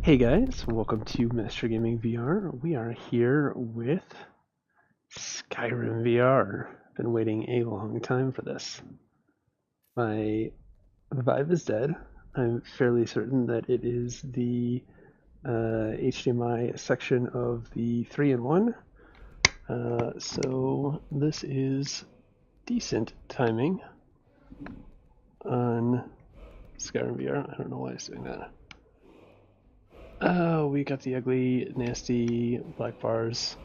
Hey guys, welcome to Master Gaming VR. We are here with Skyrim VR. Been waiting a long time for this. My Vive is dead. I'm fairly certain that it is the HDMI section of the 3-in-1. So this is decent timing on Skyrim VR. I don't know why it's doing that. Oh, we got the ugly, nasty black bars.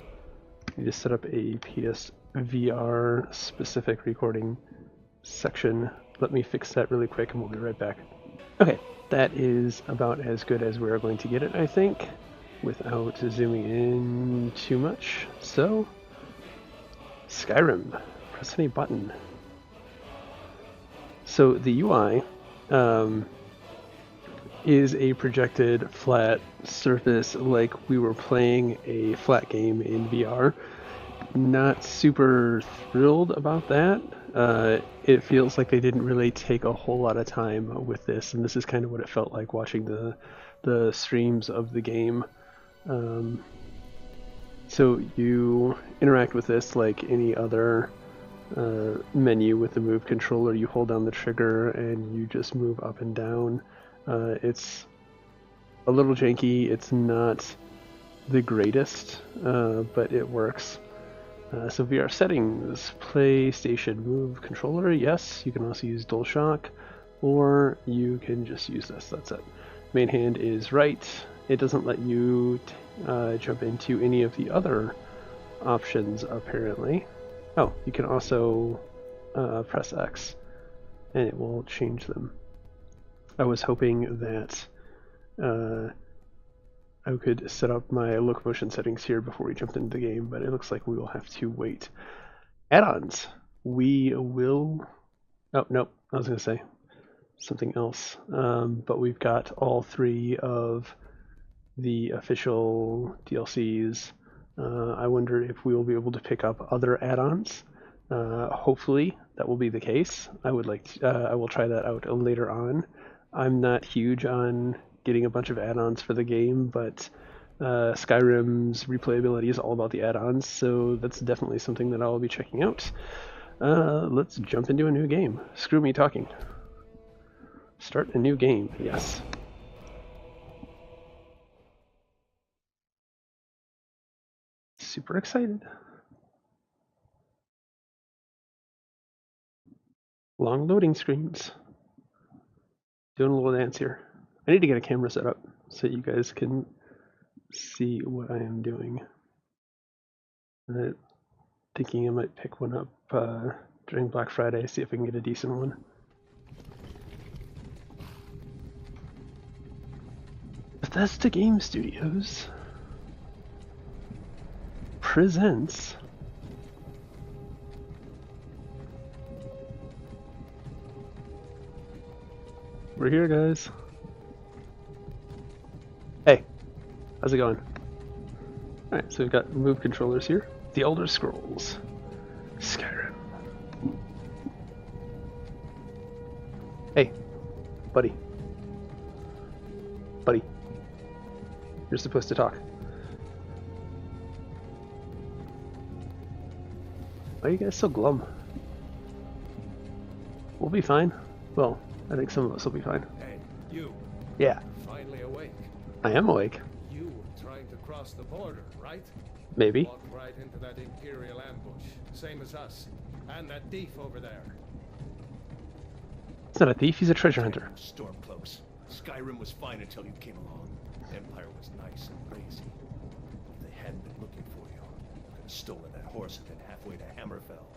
We just set up a PSVR specific recording section. Let me fix that really quick and we'll be right back. Okay, that is about as good as we're going to get it, I think, without zooming in too much. So, Skyrim. Press any button. So the UI is a projected flat surface like we were playing a flat game in VR. Not super thrilled about that. It feels like they didn't really take a whole lot of time with this, and this is kind of what it felt like watching the streams of the game. So you interact with this like any other menu with the move controller. You hold down the trigger and you just move up and down. It's a little janky. It's not the greatest, but it works. So VR settings, PlayStation Move controller, yes. You can also use DualShock, or you can just use this, that's it. Main hand is right. It doesn't let you jump into any of the other options, apparently. Oh, you can also press X, and it will change them. I was hoping that I could set up my Locomotion Settings here before we jumped into the game, but it looks like we will have to wait. Add-ons. We will... Oh, nope, I was going to say something else. But we've got all three of the official DLCs. I wonder if we will be able to pick up other add-ons. Hopefully that will be the case. I will try that out later on. I'm not huge on getting a bunch of add-ons for the game, but Skyrim's replayability is all about the add-ons, so that's definitely something that I'll be checking out. Let's jump into a new game. Screw me talking. Start a new game, yes. Super excited. Long loading screens. Doing a little dance here. I need to get a camera set up so you guys can see what I am doing. Thinking I might pick one up during Black Friday, see if I can get a decent one. Bethesda Game Studios presents We're here, guys. Hey, how's it going? Alright, so we've got move controllers here. The Elder Scrolls. Skyrim. Hey, buddy. Buddy. You're supposed to talk. Why are you guys so glum? We'll be fine. Well, I think some of us will be fine. Hey, you. Yeah. Finally awake. I am awake. You were trying to cross the border, right? Maybe. Walked right into that Imperial ambush, same as us. And that thief over there. He's not a thief, he's a treasure hunter. Stormcloaks. Skyrim was fine until you came along. Empire was nice and lazy. If they hadn't been looking for you, could have stolen that horse and been halfway to Hammerfell.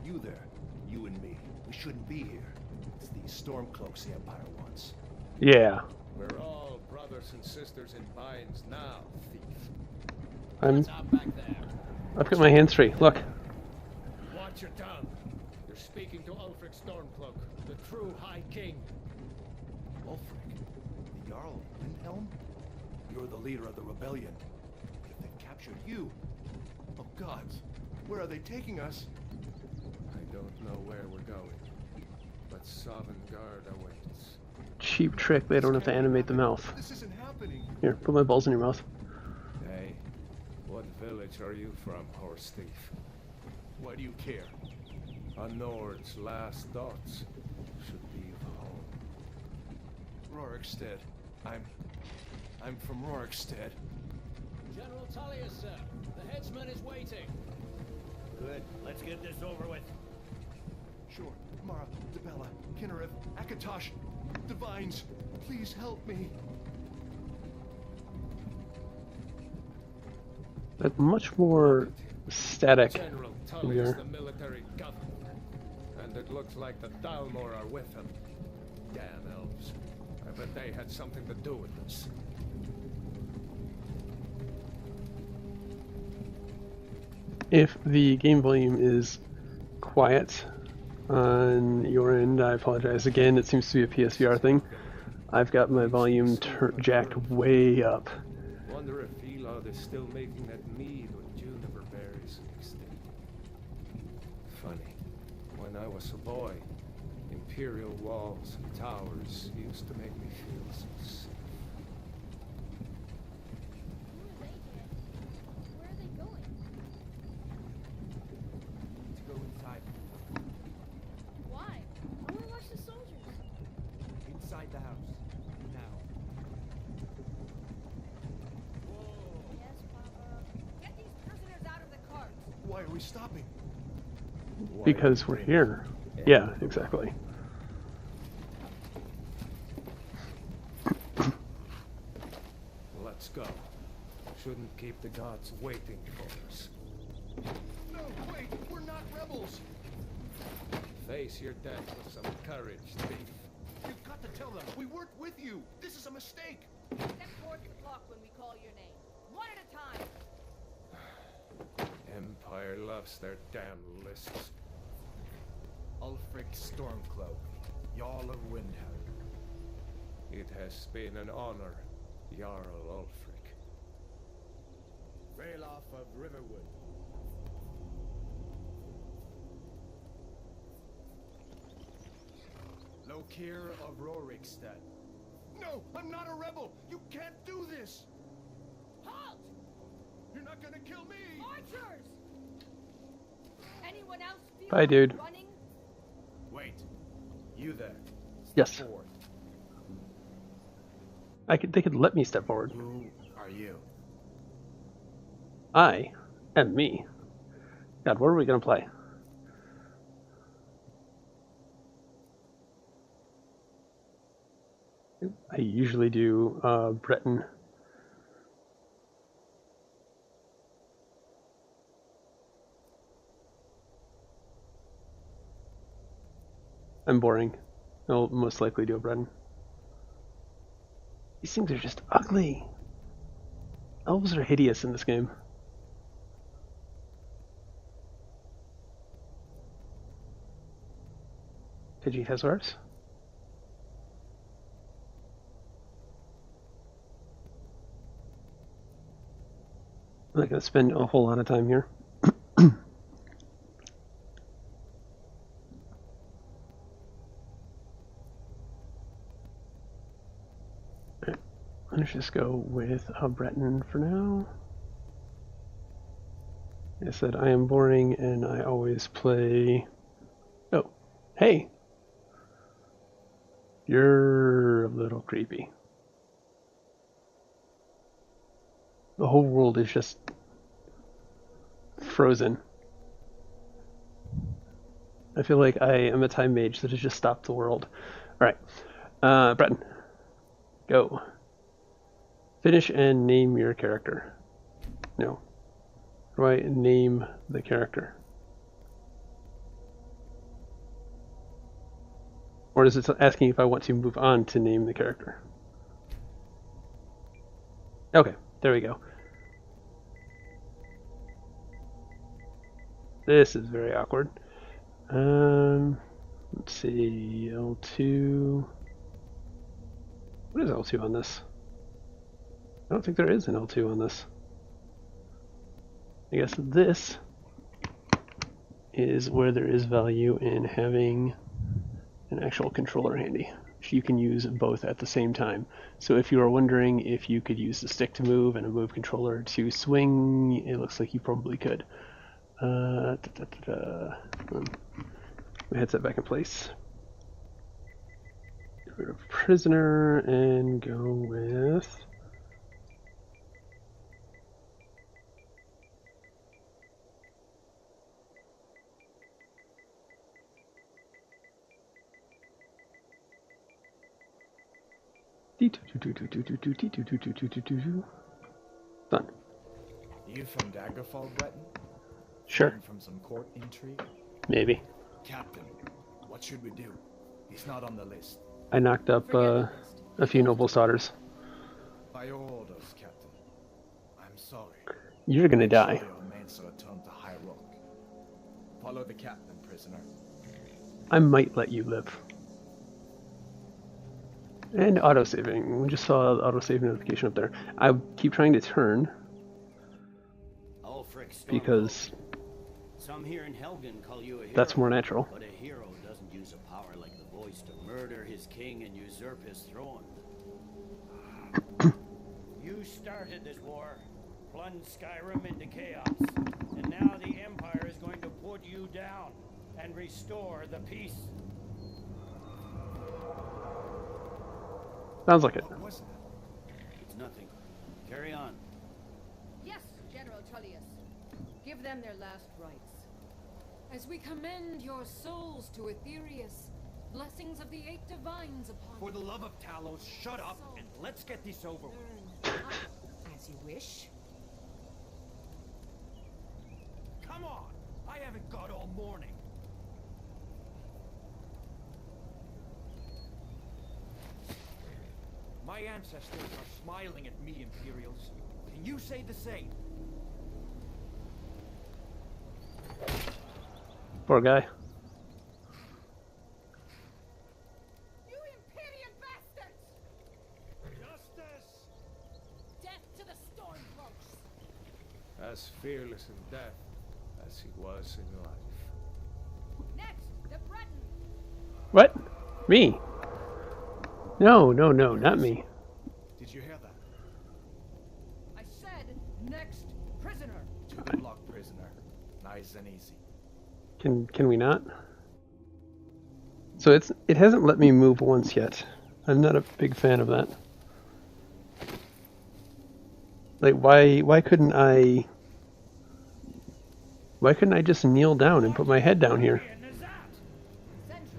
You there, you and me, we shouldn't be here. It's these Stormcloaks the Empire wants. Yeah. We're all brothers and sisters in binds now, thief. I've back there? got my hands free. Look. Watch your tongue. You're speaking to Ulfric Stormcloak, the true High King. Ulfric, the Jarl of Windhelm? You're the leader of the rebellion. But if they've captured you... Oh gods, where are they taking us? I don't know where we're going, but Sovngarde awaits. Cheap trick, they don't have to animate the mouth. This isn't happening. happening? Here, put my balls in your mouth. Hey, what village are you from, horse thief? Why do you care? A Nord's last thoughts should leave home. Rorikstead. I'm from Rorikstead. General Tullius, sir. The headsman is waiting. Good. Let's get this over with. Sure. Mara, Debella, Kinnarev, Akatosh, Divines, please help me. But much more static General in Tullius, here. the military governor. And it looks like the Dalmor are with him. Damn elves. I bet they had something to do with this. If the game volume is quiet on your end, I apologize. Again, it seems to be a PSVR thing. I've got my volume jacked way up. Wonder if Elod is still making that mead with juniper berries mixed in. Funny. When I was a boy, imperial walls and towers used to make me feel so safe. Who are they here? Where are they going? To go inside. Why? I want to watch the soldiers. Inside the house. Now. Yes, Papa. Get these prisoners out of the carts. Why are we stopping? Why Because do we're you here. think? Yeah, exactly. Let's go. Shouldn't keep the gods waiting for us. No, wait, we're not rebels. Face your death with some courage, thief. You've got to tell them we weren't with you. This is a mistake. Step towards the clock when we call your name. One at a time. Empire loves their damn lists. Ulfric Stormcloak, Jarl of Windhelm. It has been an honor, Jarl Ulfric. Ralof of Riverwood. Lokir of Rorikstead. No, I'm not a rebel. You can't do this. Halt! You're not gonna kill me. Archers! Anyone else feel Bye, dude. running? Wait. You there. Yes. Forward. They could let me step forward. Who are you? I am me. God, what are we gonna play? I usually do Breton. I'm boring. I'll most likely do a Breton. These things are just ugly. Elves are hideous in this game. Pidgey-Thesaurus? I'm not going to spend a whole lot of time here. Alright, let's just go with a Breton for now. Like I said, I am boring and I always play... Oh, hey! You're a little creepy. The whole world is just frozen. I feel like I am a time mage that has just stopped the world. Alright. Breton. Go. Finish and name your character. No. How do I name the character? Or is it asking if I want to move on to name the character? Okay, there we go. This is very awkward. Let's see, L2. What is L2 on this? I don't think there is an L2 on this. I guess this is where there is value in having an actual controller handy. you can use both at the same time. So if you are wondering if you could use the stick to move and a move controller to swing, it looks like you probably could. My headset back in place. Get rid of prisoner and go with... Done. You from Daggerfall, Breton? Sure. Fleeing from some court intrigue? Maybe. Captain, what should we do? He's not on the list. I knocked up a few noble daughters. By your orders, Captain. I'm sorry. You're gonna die. Surely our mates are turned to High Rock. Follow the captain, prisoner. I might let you live. And autosaving. We just saw the autosave notification up there. I keep trying to turn because some here in Helgen call you a hero, that's more natural. but a hero doesn't use a power like the voice to murder his king and usurp his throne. You started this war, plunged Skyrim into chaos, and now the Empire is going to put you down and restore the peace. Sounds like it. What was that? It's nothing. Carry on. Yes, General Tullius. Give them their last rites. As we commend your souls to Aetherius, blessings of the 8 divines upon For the love of Talos, shut up and let's get this over with. as you wish. Come on! I haven't got all morning. My ancestors are smiling at me, Imperials. Can you say the same? Poor guy. You Imperial bastards! Justice! Death to the Stormcloaks! As fearless in death as he was in life. Next, the Breton! What? Me? No, not me. Did you hear that? I said, next prisoner! To the block, prisoner. Nice and easy. Can we not? So it hasn't let me move once yet. I'm not a big fan of that. Like why couldn't I just kneel down and put my head down here? Sentries!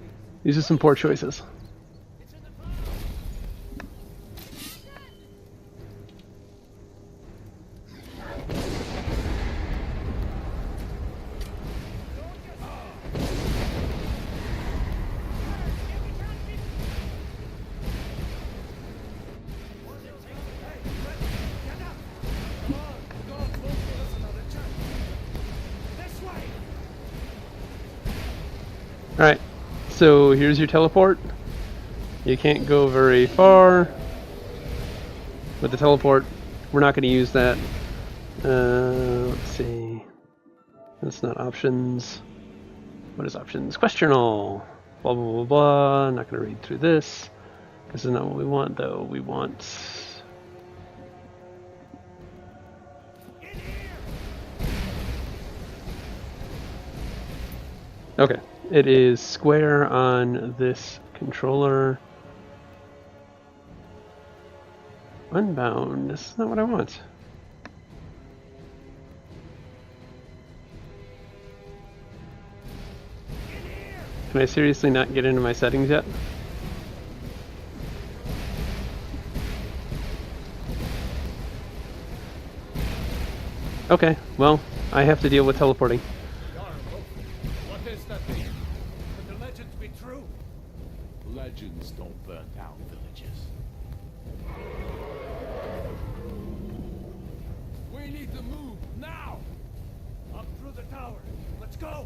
These are some poor choices. Alright, so here's your teleport. You can't go very far with the teleport. We're not going to use that. Let's see. That's not options. What is options? Question all. Blah, blah, blah, blah. Not going to read through this. This is not what we want, though. We want... Okay. It is square on this controller. Unbound. This is not what I want. Can I seriously not get into my settings yet? Okay, well, I have to deal with teleporting. What is that thing? Could the legends be true? Legends don't burn down villages. We need to move now! Up through the tower. Let's go!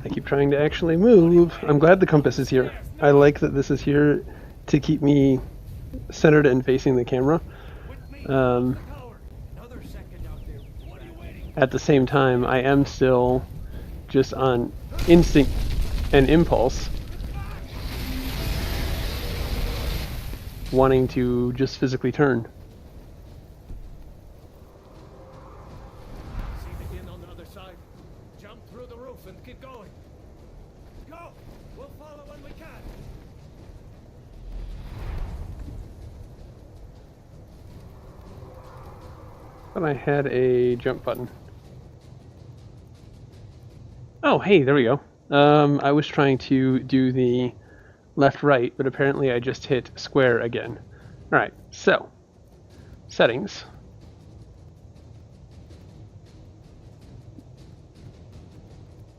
I keep trying to actually move. I'm glad the compass is here. I like that this is here to keep me centered and facing the camera. At the same time, I am still just on instinct and impulse wanting to just physically turn. See the inn on the other side? Jump through the roof and keep going. Go! We'll follow when we can. But I had a jump button. Oh, hey, there we go. I was trying to do the left-right, but apparently I just hit square again. Alright, so, settings.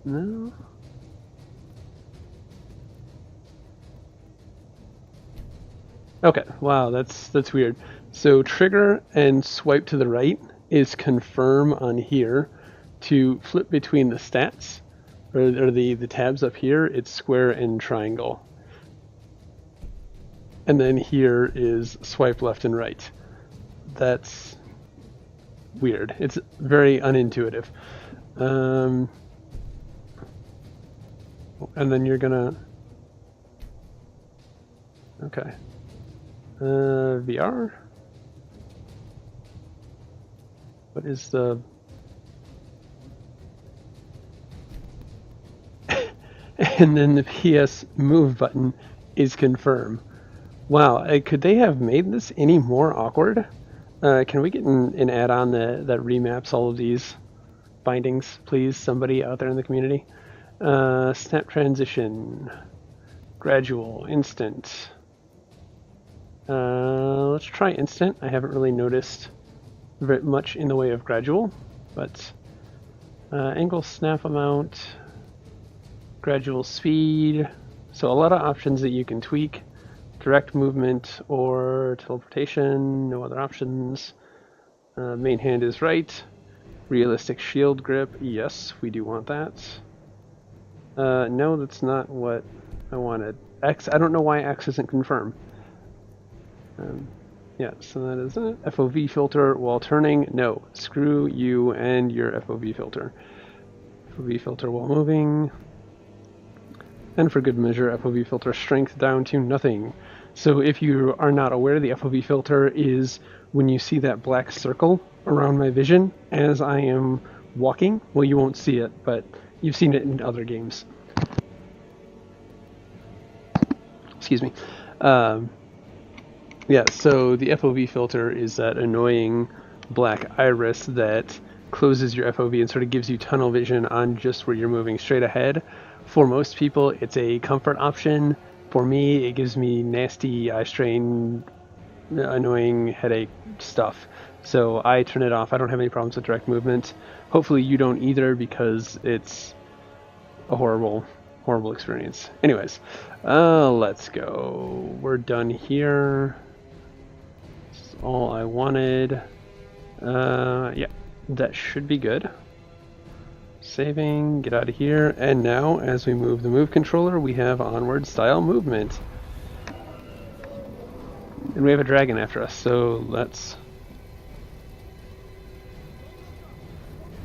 No. Okay, wow, that's weird. So trigger and swipe to the right is confirm on here. To flip between the stats, or the tabs up here, it's square and triangle. And then here is swipe left and right. That's weird. It's very unintuitive. And then you're gonna... Okay. VR? What is the... And then the PS move button is confirm. Wow, could they have made this any more awkward? Can we get an add-on that remaps all of these bindings, please? Somebody out there in the community. Snap transition, gradual, instant. Let's try instant. I haven't really noticed very much in the way of gradual, but angle snap amount, gradual speed. So a lot of options that you can tweak. Direct movement or teleportation, no other options. Main hand is right. Realistic shield grip, yes, we do want that. No, that's not what I wanted. X, I don't know why X isn't confirmed. Yeah, so that is it. FOV filter while turning, no. Screw you and your FOV filter. FOV filter while moving. And for good measure, FOV filter strength down to nothing. So if you are not aware, the FOV filter is when you see that black circle around my vision as I am walking. Well, you won't see it, but you've seen it in other games. Excuse me. Yeah, so the FOV filter is that annoying black iris that closes your FOV and sort of gives you tunnel vision on just where you're moving straight ahead. For most people, it's a comfort option. For me, it gives me nasty eye strain, annoying headache stuff. So I turn it off. I don't have any problems with direct movement. Hopefully you don't either, because it's a horrible, horrible experience. Anyways, let's go. We're done here. That's all I wanted. Yeah, that should be good. Saving, get out of here, and now as we move the move controller, we have onward style movement. And we have a dragon after us, so let's...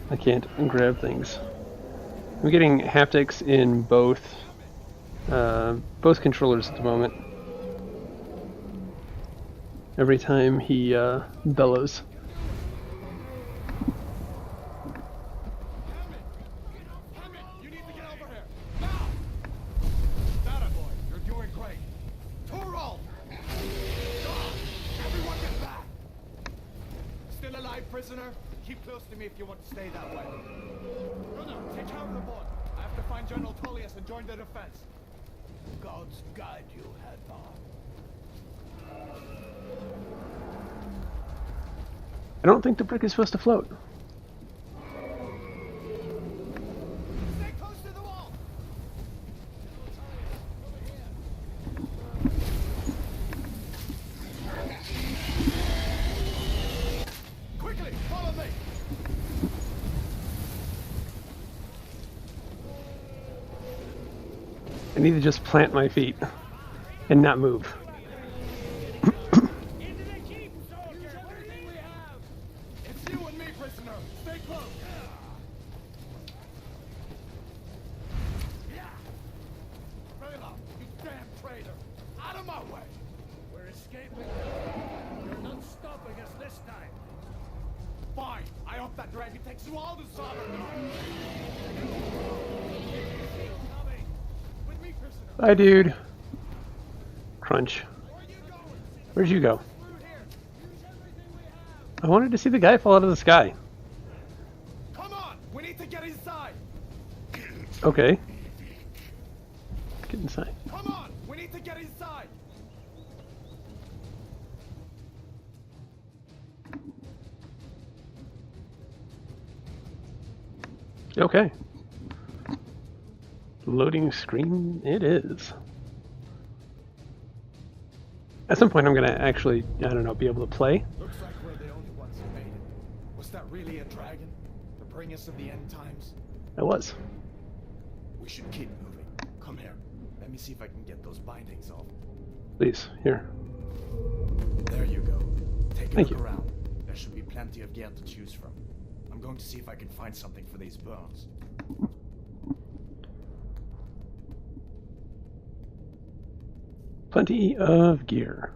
I can't grab things. I'm getting haptics in both controllers at the moment. Every time he bellows. Prisoner, keep close to me if you want to stay that way. Brother, take care of the boy. I have to find General Tullius and join the defense. Gods guide you, Hathor. I don't think the brick is supposed to float. Stay close to the wall. Quickly, follow me. I need to just plant my feet and not move. It's you and me, prisoner. Stay close. Rayla, you damn traitor. Out of my way. We're escaping. takes you all to Sovereign. With me, prisoner. Bye, dude. Crunch. Where'd you go? I wanted to see the guy fall out of the sky. Come on, we need to get inside. Okay. Get inside. Come on, we need to get inside. Okay. Loading screen it is. At some point I'm gonna actually, I don't know, be able to play. Looks like we're the only ones who made it. Was that really a dragon? To bring us of the end times? I was. We should keep moving. Come here. Let me see if I can get those bindings off. Please, here. There you go. Take a Thank look you. around. There should be plenty of gear to choose from. I'm going to see if I can find something for these burns. Plenty of gear.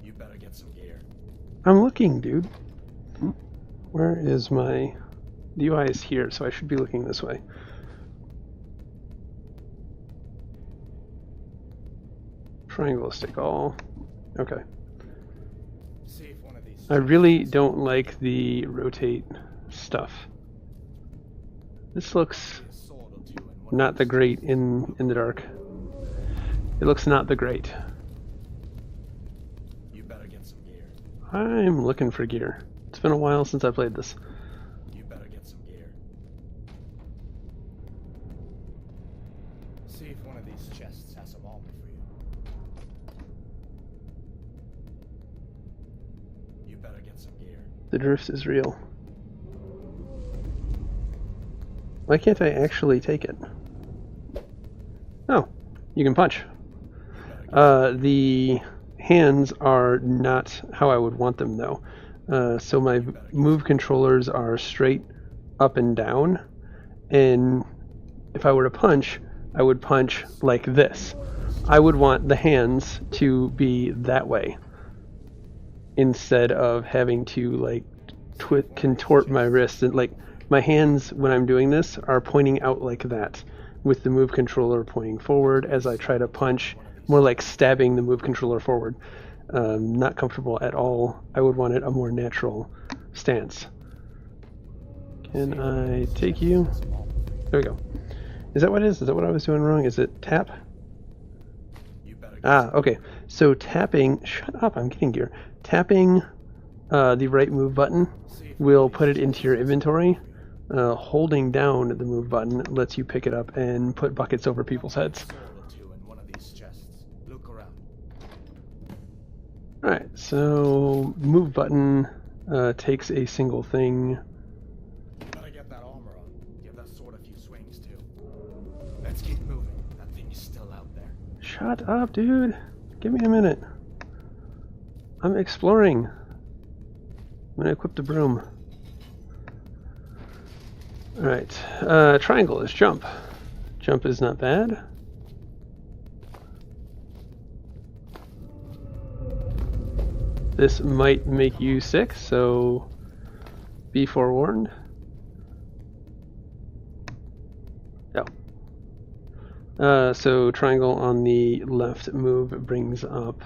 You better get some gear. I'm looking, dude. Where is my... The UI is here, so I should be looking this way. Triangle stick all. Okay. See if one of these I really don't like the rotate stuff. This looks a sword or two and one not the great in the dark. It looks not the great. You better get some gear. I'm looking for gear. It's been a while since I played this. You better get some gear. See if one of these chests has some armor for you. You better get some gear. The drift is real. Why can't I actually take it? Oh, you can punch. The hands are not how I would want them though. So my move controllers are straight up and down, and if I were to punch, I would punch like this. I would want the hands to be that way instead of having to like contort my wrist, and like my hands when I'm doing this are pointing out like that, with the move controller pointing forward as I try to punch, more like stabbing the move controller forward. Not comfortable at all. I would want it a more natural stance. Can I take you? There we go. Is that what it is? Is that what I was doing wrong? Is it tap? Ah, okay. So tapping, shut up, I'm getting gear. Tapping the right move button will put it into your inventory. Holding down the move button lets you pick it up and put buckets over people's heads. Alright, so move button takes a single thing. Gotta get that armor on. Give that sword a few swings too. Let's keep moving. That thing is still out there. Shut up, dude. Give me a minute. I'm exploring. I'm gonna equip the broom. Alright, triangle is jump. Jump is not bad. This might make you sick, so be forewarned. Oh. So triangle on the left move brings up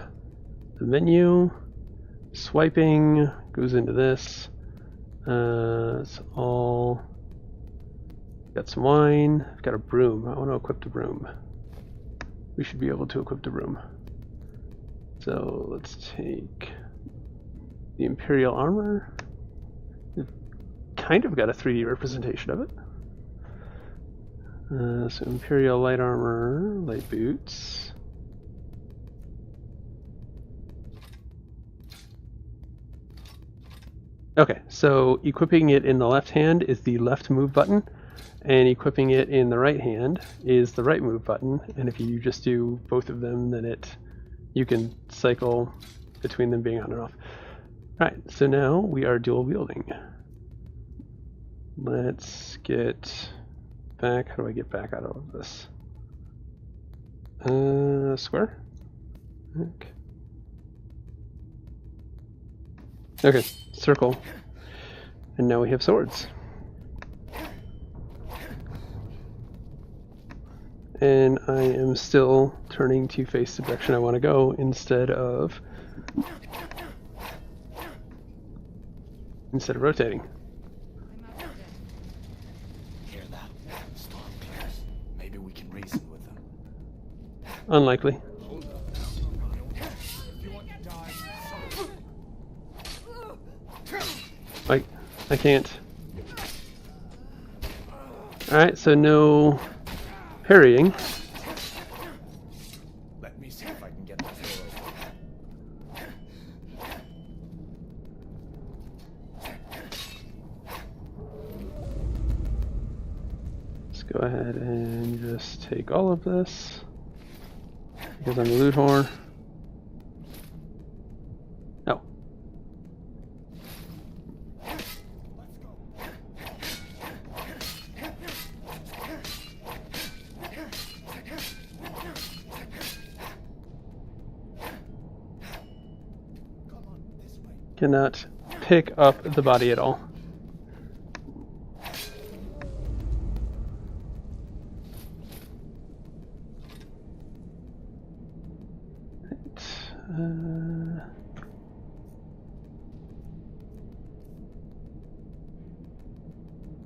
the menu. Swiping goes into this. It's all... Got some wine. I've got a broom. I want to equip the broom. We should be able to equip the broom. So let's take the Imperial armor. We've kind of got a 3D representation of it. So Imperial light armor, light boots. Okay, so equipping it in the left hand is the left move button, and equipping it in the right hand is the right move button. And if you just do both of them, then you can cycle between them being on and off. Alright, so now we are dual wielding. Let's get back. How do I get back out of this? Square? Okay. Okay, circle. And now we have swords. And I am still turning to face the direction I want to go instead of rotating. Hear that? Storm clears. Maybe we can reason with them. Unlikely. I can't. Alright, so no parrying. Let me see if I can get that door open. Let's go ahead and just take all of this because I'm a loot whore. Oh. Cannot pick up the body at all.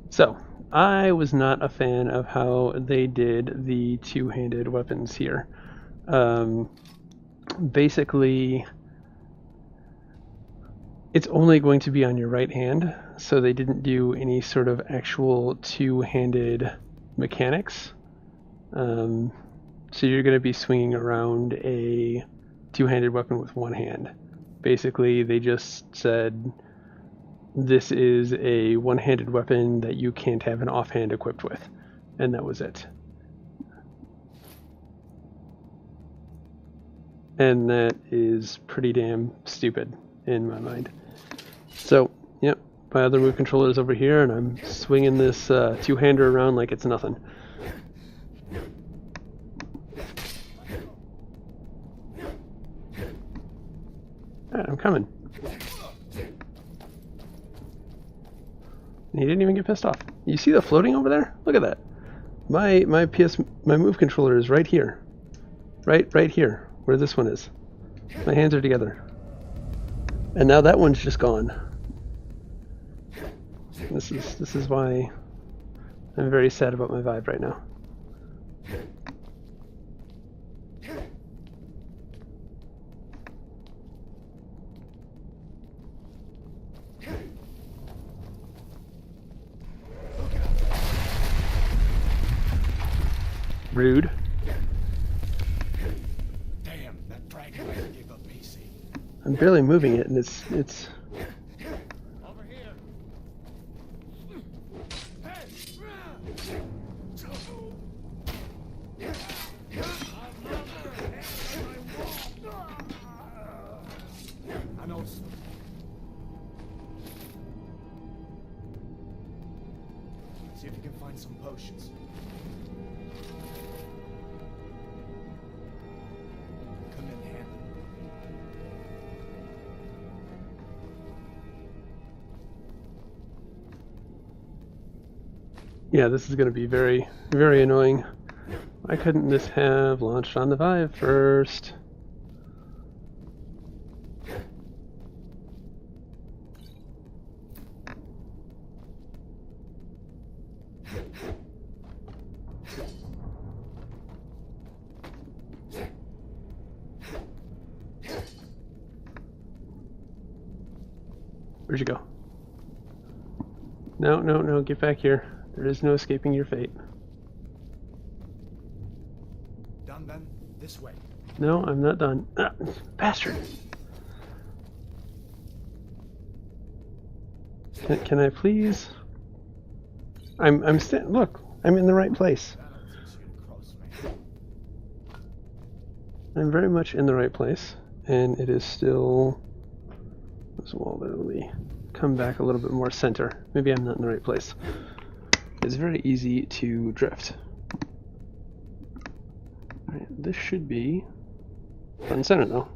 So, I was not a fan of how they did the two-handed weapons here. Basically, it's only going to be on your right hand, so they didn't do any sort of actual two-handed mechanics. So you're going to be swinging around a two-handed weapon with one hand. Basically, they just said, this is a one-handed weapon that you can't have an offhand equipped with. And that was it. And that is pretty damn stupid in my mind. So, yep, my other move controller is over here, and I'm swinging this two-hander around like it's nothing. Alright, I'm coming. And he didn't even get pissed off. You see the floating over there? Look at that. My move controller is right here. Right here, where this one is. My hands are together. And now that one's just gone. This is why I'm very sad about my Vive right now. Rude. Damn, that dragon never gave up PC. I'm barely moving it, and it's. Over here. I know. See if you can find some potions. Come in handy. Yeah, this is going to be very, very annoying. Why couldn't this have launched on the Vive first? Where'd you go? No, no, no, get back here. There is no escaping your fate. Done then? This way. No, I'm not done. Ah, bastard! Can I please? I'm look, I'm in the right place. I'm very much in the right place, and it is still this wall there. Let me come back a little bit more center. Maybe I'm not in the right place. It's very easy to drift. Alright, this should be front and center though.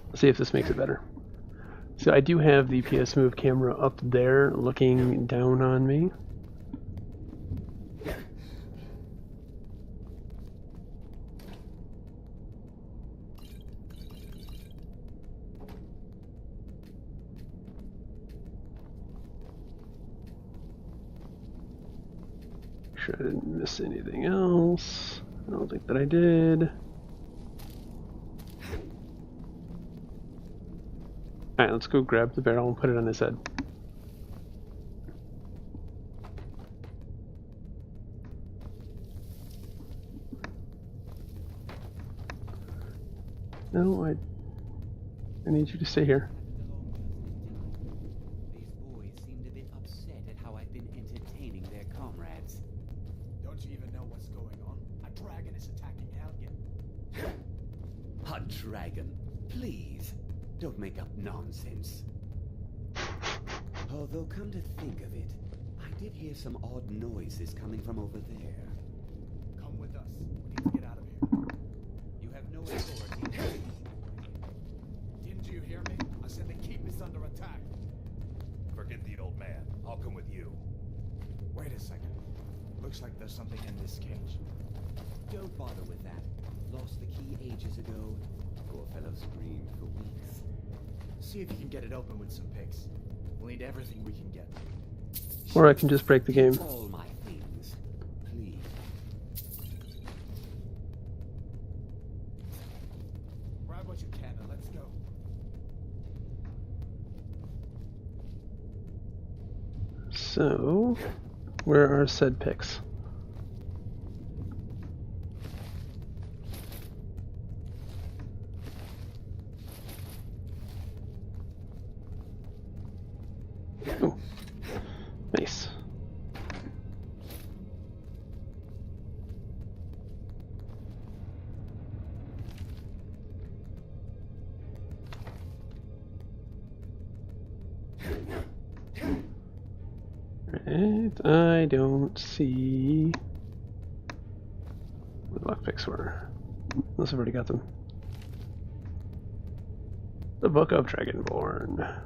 Let's see if this makes it better. So I do have the PS Move camera up there looking down on me. Sure I didn't miss anything else. I don't think that I did. Alright, let's go grab the barrel and put it on his head. No, I need you to stay here. These boys seemed a bit upset at how I've been entertaining their comrades. Don't you even know what's going on? A dragon is attacking Helgen. A dragon, please. Don't make up nonsense. Although, come to think of it, I did hear some odd noises coming from over there. Come with us. We need to get out of here. You have no authority. Didn't you hear me? I said the keep is under attack. Forget the old man. I'll come with you. Wait a second. Looks like there's something in this cage. Don't bother with that. Lost the key ages ago. Poor fellow screamed for weeks. See if you can get it open with some picks. We'll need everything we can get. Or I can just break the game. All my things, please. Grab what you can and let's go. So, where are said picks? Oh, nice. Right, I don't see what lockpicks were. Unless I've already got them. The Book of Dragonborn.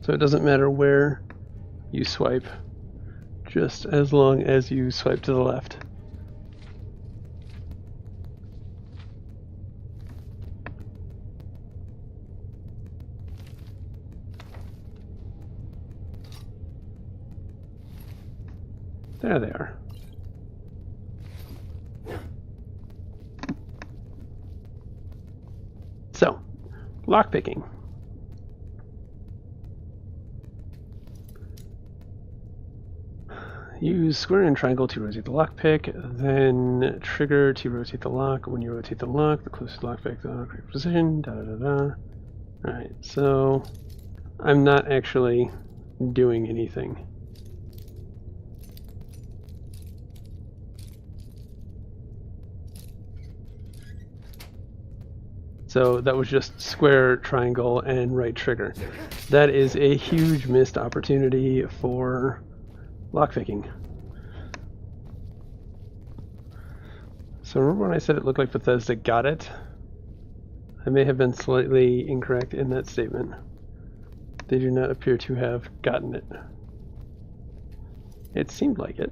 So it doesn't matter where you swipe, just as long as you swipe to the left. There they are. So, lockpicking. Use square and triangle to rotate the lockpick, then trigger to rotate the lock. When you rotate the lock, the closest lockpick to the correct position, da da da da. Alright, so I'm not actually doing anything. So that was just square, triangle, and right trigger. That is a huge missed opportunity for lockpicking. So remember when I said it looked like Bethesda got it? I may have been slightly incorrect in that statement. They do not appear to have gotten it. It seemed like it.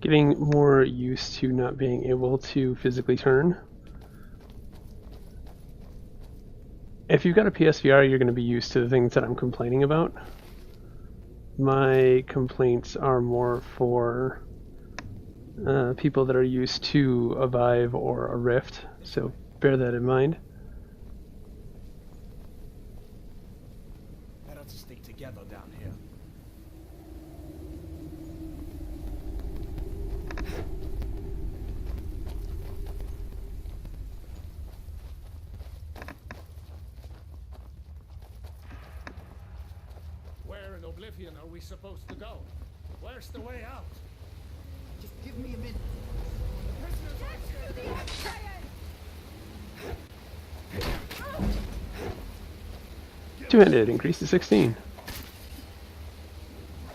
Getting more used to not being able to physically turn. If you've got a PSVR, you're going to be used to the things that I'm complaining about. My complaints are more for people that are used to a Vive or a Rift, so bear that in mind. Better to stick together down here. oblivion are we supposed to go? Where's the way out? Just give me a minute. Two-handed, increase to 16.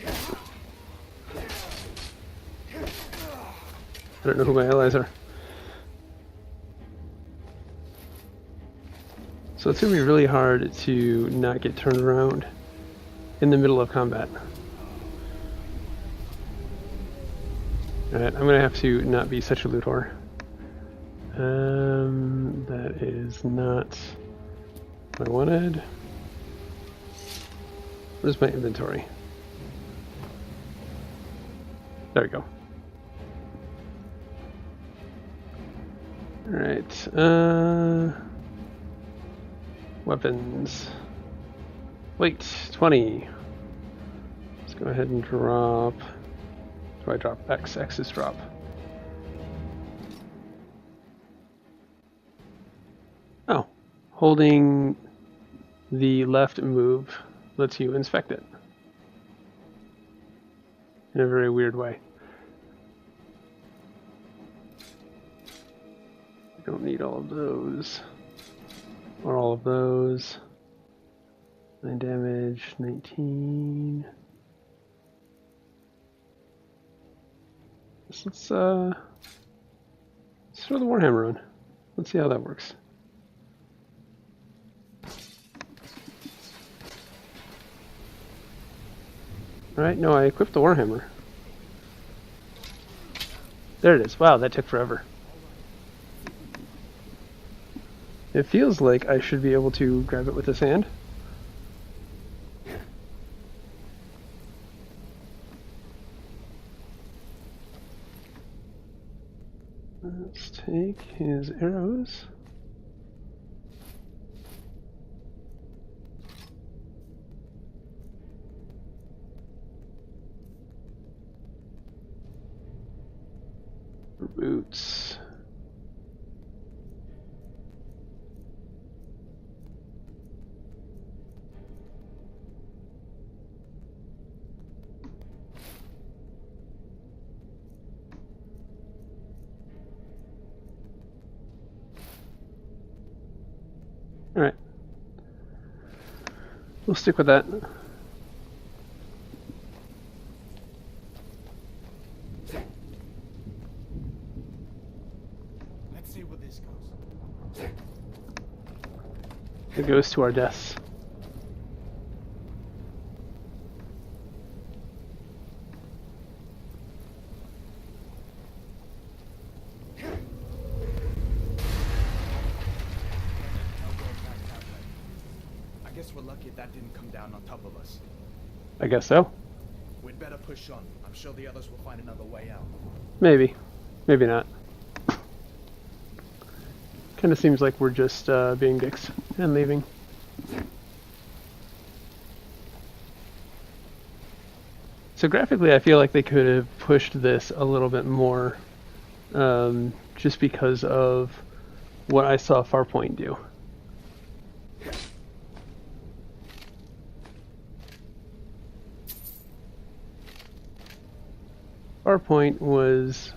I don't know who my allies are. So it's going to be really hard to not get turned around in the middle of combat. Alright, I'm going to have to not be such a loot whore. That is not what I wanted. Where's my inventory? There we go. Alright, weapons. Wait, 20. Let's go ahead and drop. Do I drop X? X is drop. Oh, holding the left move lets you inspect it in a very weird way. I don't need all of those. Or all of those. 9 damage, 19. Let's throw the Warhammer on. Let's see how that works. Alright, no, I equipped the Warhammer. There it is. Wow, that took forever. It feels like I should be able to grab it with this hand. Let's take his arrows. Boots. All right. We'll stick with that. Let's see where this goes. It goes to our deaths. I guess we're lucky that didn't come down on top of us. I guess so. We'd better push on. I'm sure the others will find another way out. Maybe. Maybe not. Kind of seems like we're just being dicks and leaving. So graphically, I feel like they could have pushed this a little bit more, just because of what I saw Farpoint do. Farpoint was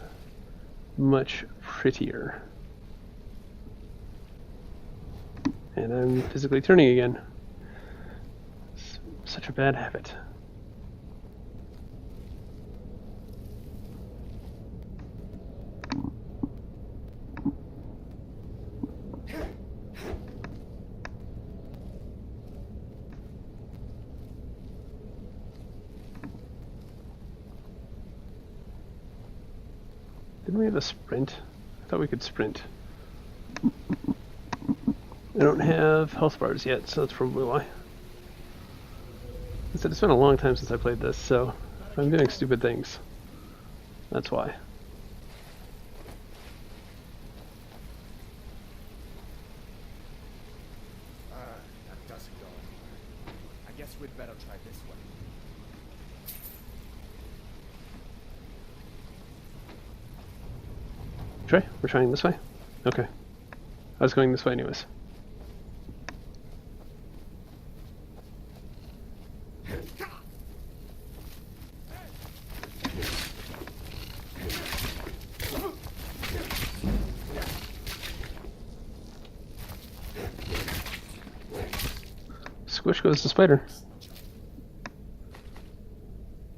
much prettier. And I'm physically turning again. It's such a bad habit. Didn't we have a sprint? I thought we could sprint. I don't have health bars yet, so that's probably why. I said it's been a long time since I played this, so if I'm doing stupid things, that's why. That doesn't go anywhere. I guess we'd better try this way. Try? We're trying this way? Okay. I was going this way anyways. squish goes the spider.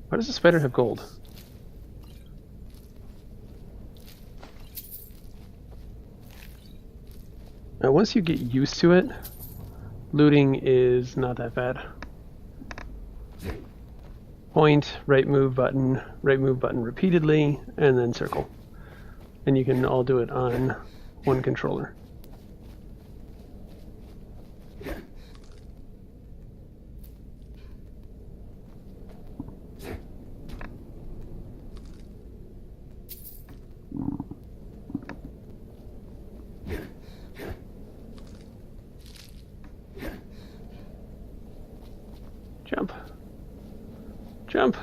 Why does the spider have gold? Now, once you get used to it, looting is not that bad. Point, right move button repeatedly, and then circle. And you can all do it on one controller. Jump. Jump.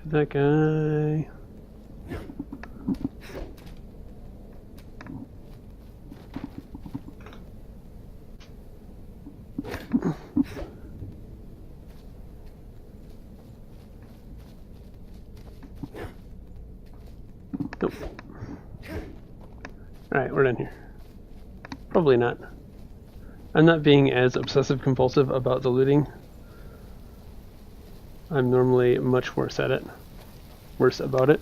That guy. Nope. Alright, we're done here. Probably not. I'm not being as obsessive compulsive about the looting. I'm normally much worse at it. Worse about it.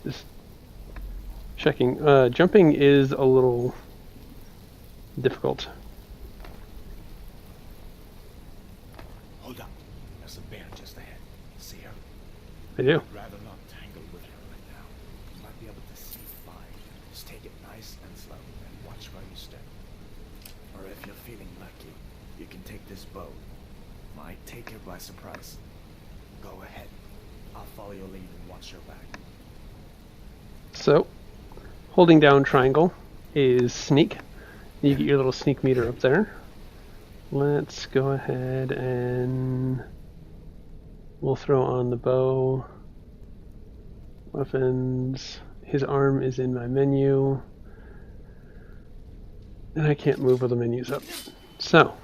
Just checking. Jumping is a little difficult. Hold up. There's a bear just ahead. See her? I do. I'd rather not tangle with her right now. You might be able to see fine. Just take it nice and slow and watch where you step. Or if you're feeling lucky, you can take this bow. Might take her by surprise. Go ahead. I'll follow your lead and watch your back. So, holding down triangle is sneak. You get your little sneak meter up there. Let's go ahead and we'll throw on the bow. Weapons. His arm is in my menu. And I can't move with the menus up. So,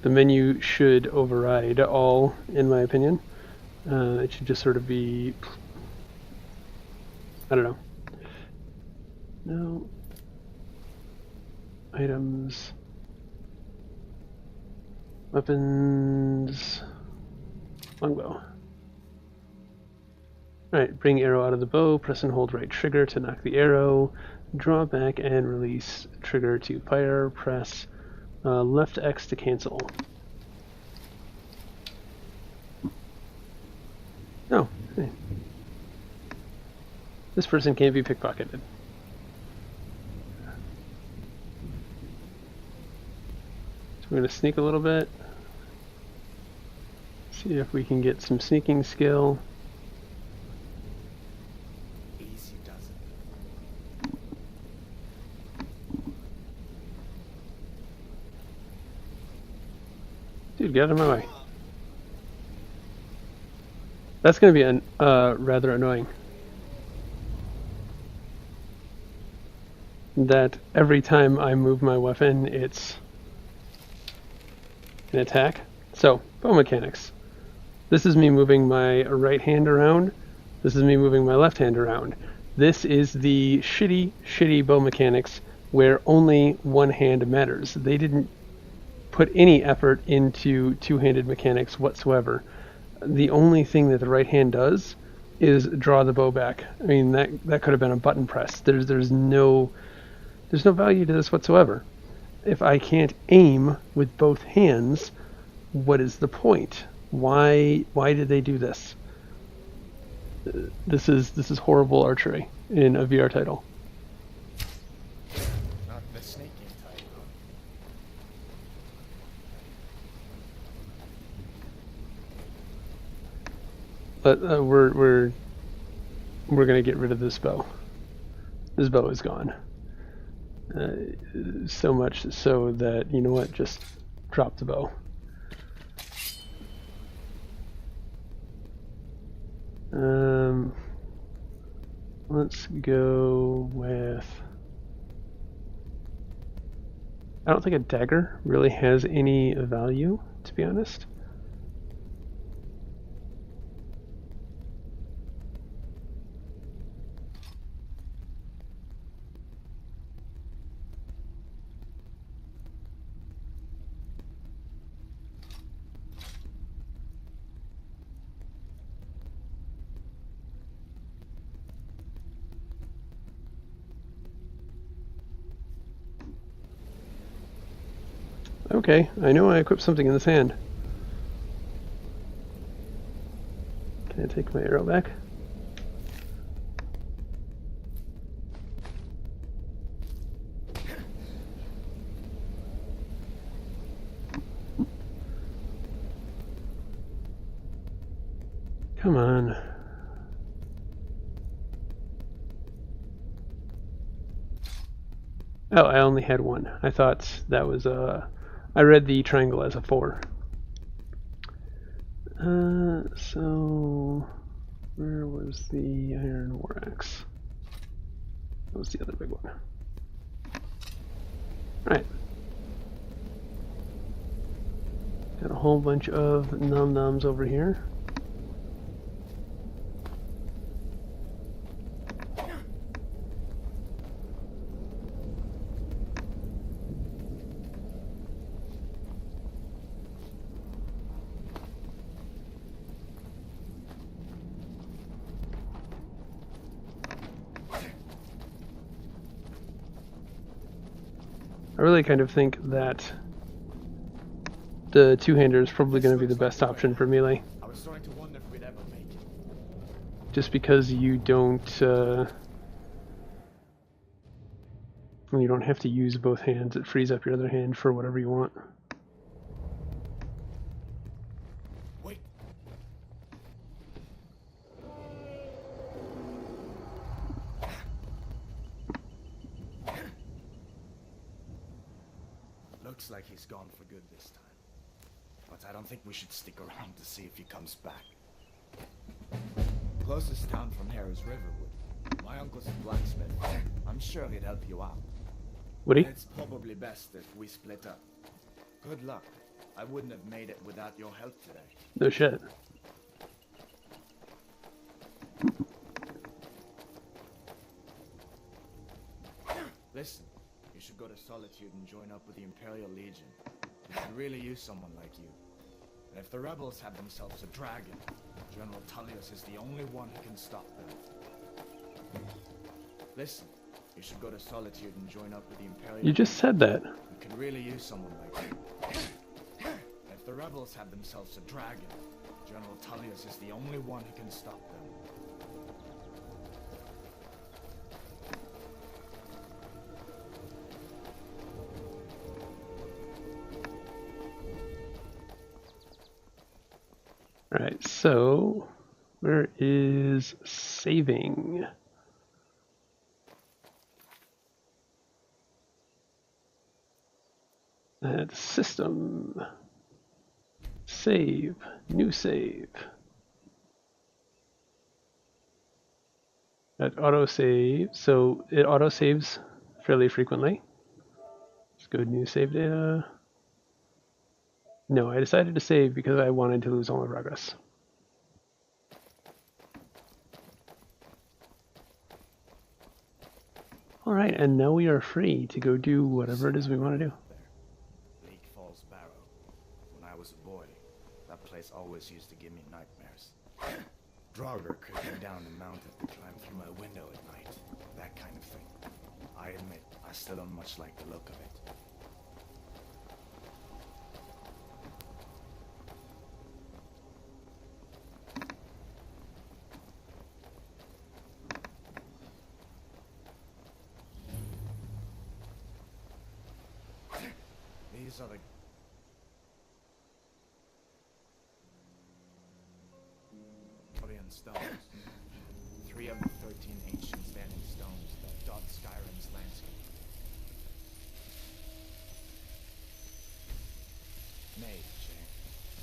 the menu should override all, in my opinion. It should just sort of be... I don't know. No. Items. Weapons. Longbow. Alright, bring arrow out of the bow, press and hold right trigger to knock the arrow, draw back and release trigger to fire, press left X to cancel. Oh, hey. This person can't be pickpocketed. So we're going to sneak a little bit. See if we can get some sneaking skill. Easy does it. Dude, get out of my way. That's going to be rather annoying. That every time I move my weapon, it's an attack. So, bow mechanics. This is me moving my right hand around. This is me moving my left hand around. This is the shitty bow mechanics where only one hand matters. They didn't put any effort into two-handed mechanics whatsoever. The only thing that the right hand does is draw the bow back. I mean, that could have been a button press. There's no value to this whatsoever. If I can't aim with both hands, what is the point? Why did they do this? This is horrible archery in a VR title. Not the sneaking type. But we're gonna get rid of this bow. This bow is gone. So much so that, you know what, just drop the bow. Let's go with... I don't think a dagger really has any value, to be honest. Okay, I know I equipped something in this hand. Can I take my arrow back? Come on. Oh, I only had one. I thought that was I read the triangle as a 4. So where was the iron war axe? That was the other big one. Alright. Got a whole bunch of nom-noms over here. I really kind of think that the two-hander is probably going to be the best option for melee. I was starting to wonder if we'd ever make it. Just because you don't have to use both hands, it frees up your other hand for whatever you want. Wait. Looks like he's gone for good this time. But I don't think we should stick around to see if he comes back. Closest town from here is Riverwood. My uncle's a blacksmith. I'm sure he'd help you out. Would he? It's probably best if we split up. Good luck. I wouldn't have made it without your help today. No shit. Listen, you should go to Solitude and join up with the Imperial Legion. They could really use someone like you. And if the rebels have themselves a dragon, General Tullius is the only one who can stop them. Listen, you should go to Solitude and join up with the Imperial You just said that. We could really use someone like you. And if the rebels have themselves a dragon, General Tullius is the only one who can stop them. Alright, so where is saving? Add system. Save. New save. That autosave. So it autosaves fairly frequently. Let's go to new save data. No, I decided to save because I wanted to lose all my progress. Alright, and now we are free to go do whatever it is we want to do. Bleak Falls Barrow. When I was a boy, that place always used to give me nightmares. Draugr creeping down the mountain to climb through my window at night. That kind of thing. I admit, I still don't much like the look of it. These are the... Archery and stones. 3 of the 13 ancient standing stones that dot Skyrim's landscape. Mage, eh?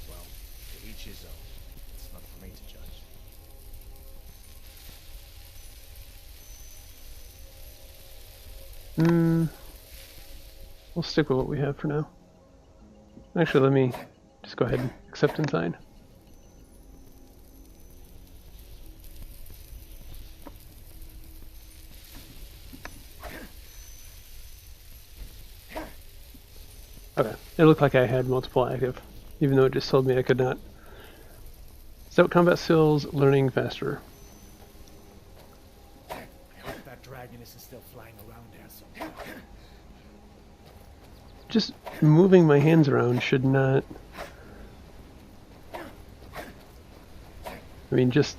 Well, to each his own. It's not for me to judge. We'll stick with what we have for now. Actually, let me just go ahead and accept and sign. Okay, it looked like I had multiple active, even though it just told me I could not. Stout combat skills, learning faster. I hope that dragon isn't still flying around there somewhere. Just moving my hands around should not... I mean, just...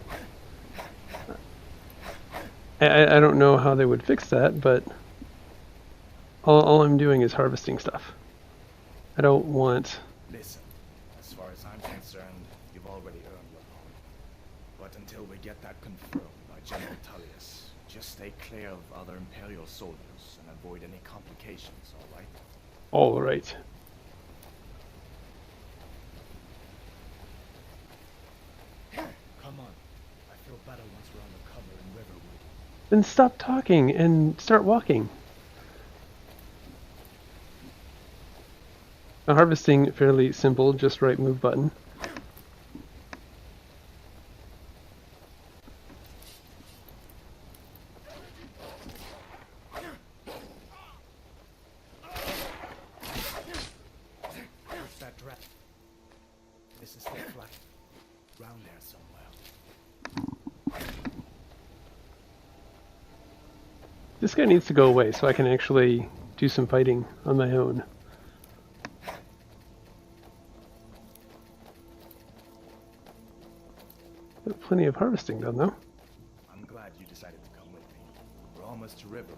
I don't know how they would fix that, but all I'm doing is harvesting stuff. I don't want... Listen, as far as I'm concerned, you've already earned one. But until we get that confirmed by General Tullius, just stay clear of other Imperial soldiers and avoid any complications, alright? All right. Come on. I feel better once we're under cover in Riverwood. Then stop talking and start walking. Now, harvesting, fairly simple, just right move button. That dragon. This is still flat. Around there somewhere. This guy needs to go away so I can actually do some fighting on my own. Got plenty of harvesting done, though. I'm glad you decided to come with me. We're almost to Riverwood.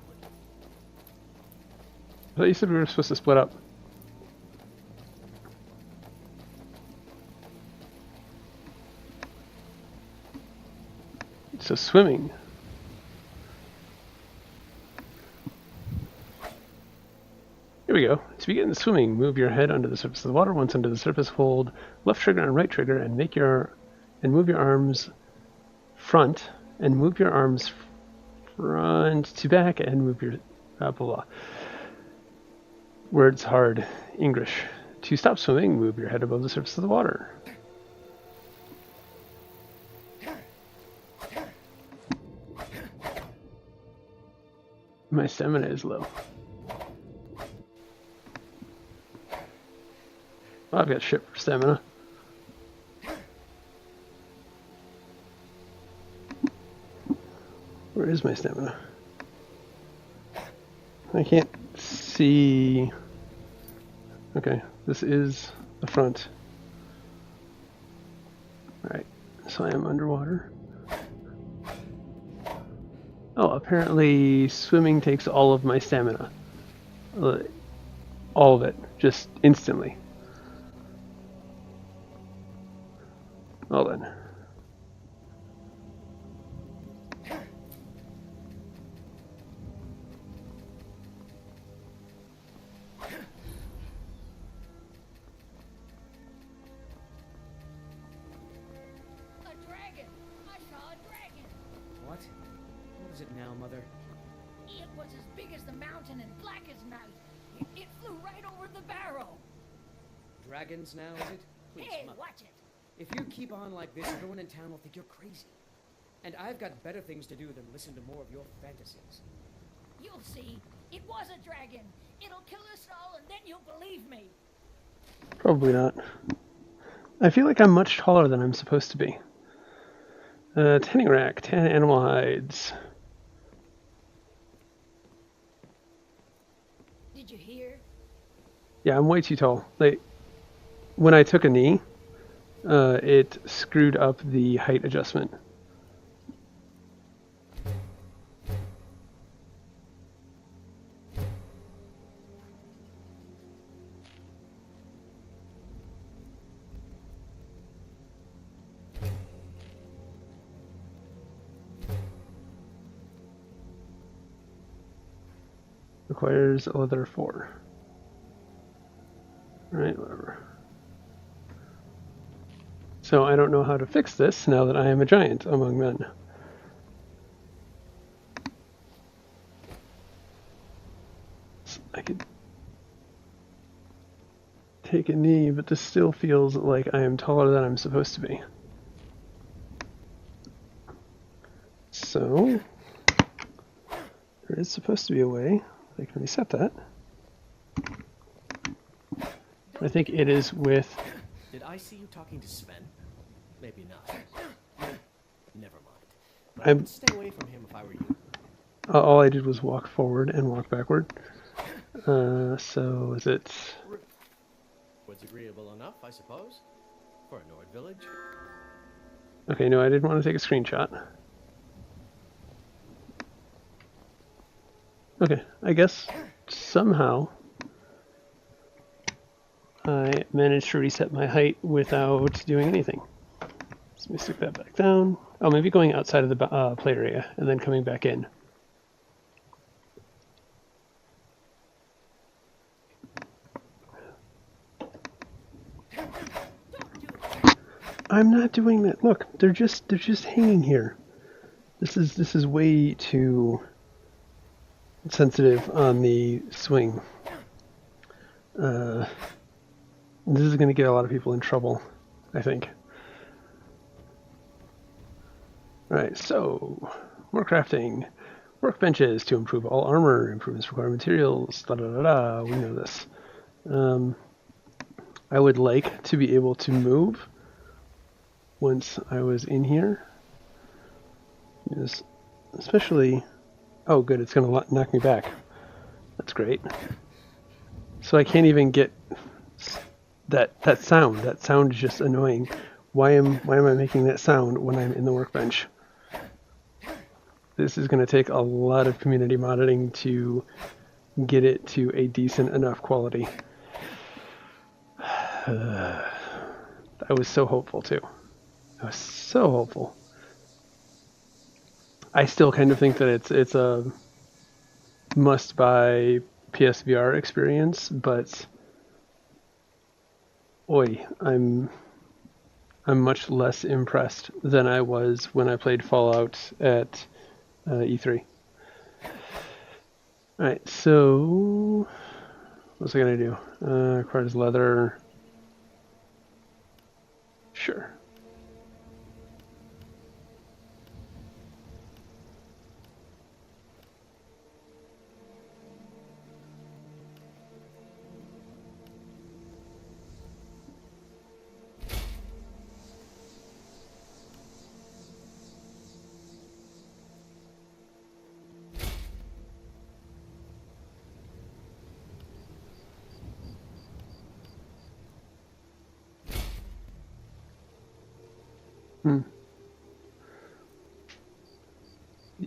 I thought you said we were supposed to split up. So swimming. Here we go. To begin swimming, move your head under the surface of the water. Once under the surface, hold left trigger and right trigger and move your arms front and move your arms front to back and move your blah blah. Words hard English. To stop swimming, move your head above the surface of the water. My stamina is low. Well, I've got shit for stamina. Where is my stamina? I can't see. Okay, this is the front. Alright, so I am underwater. Oh, apparently swimming takes all of my stamina. All of it, just instantly. Well then. Mother. It was as big as the mountain and black as night. It flew right over the barrel. Dragons now, is it? Please, Hey, Mother. watch it. If you keep on like this, everyone in town will think you're crazy. And I've got better things to do than listen to more of your fantasies. You'll see. It was a dragon. It'll kill us all, and then you'll believe me. Probably not. I feel like I'm much taller than I'm supposed to be. Tanning rack, 10 animal hides. Did you hear? Yeah, I'm way too tall. Like, when I took a knee, it screwed up the height adjustment. Requires a leather 4. Alright, whatever. So I don't know how to fix this now that I am a giant among men. take a knee, but this still feels like I am taller than I'm supposed to be. So, there is supposed to be a way I can reset that. I think it is with... Did I see you talking to Sven? Maybe not. Never mind. But I would stay away from him if I were you. all I did was walk forward and walk backward. So is it... Was agreeable enough, I suppose, for a Nord village. Okay, no, I didn't want to take a screenshot. Okay, I guess somehow I managed to reset my height without doing anything. So let me stick that back down. Oh, maybe going outside of the play area and then coming back in. I'm not doing that. Look, they're just hanging here. This is way too sensitive on the swing. This is going to get a lot of people in trouble, I think. Alright, so more crafting. Workbenches to improve all armor, improvements require materials, da da da da, we know this. I would like to be able to move once I was in here. Especially, oh good, it's going to knock me back. That's great. So I can't even get that sound. That sound is just annoying. Why am I making that sound when I'm in the workbench? This is going to take a lot of community modding to get it to a decent enough quality. I was so hopeful too. I was so hopeful. I still kind of think that it's a must-buy PSVR experience, but oi, I'm much less impressed than I was when I played Fallout at E3. Alright, so what's I gonna do? Requires leather. Sure.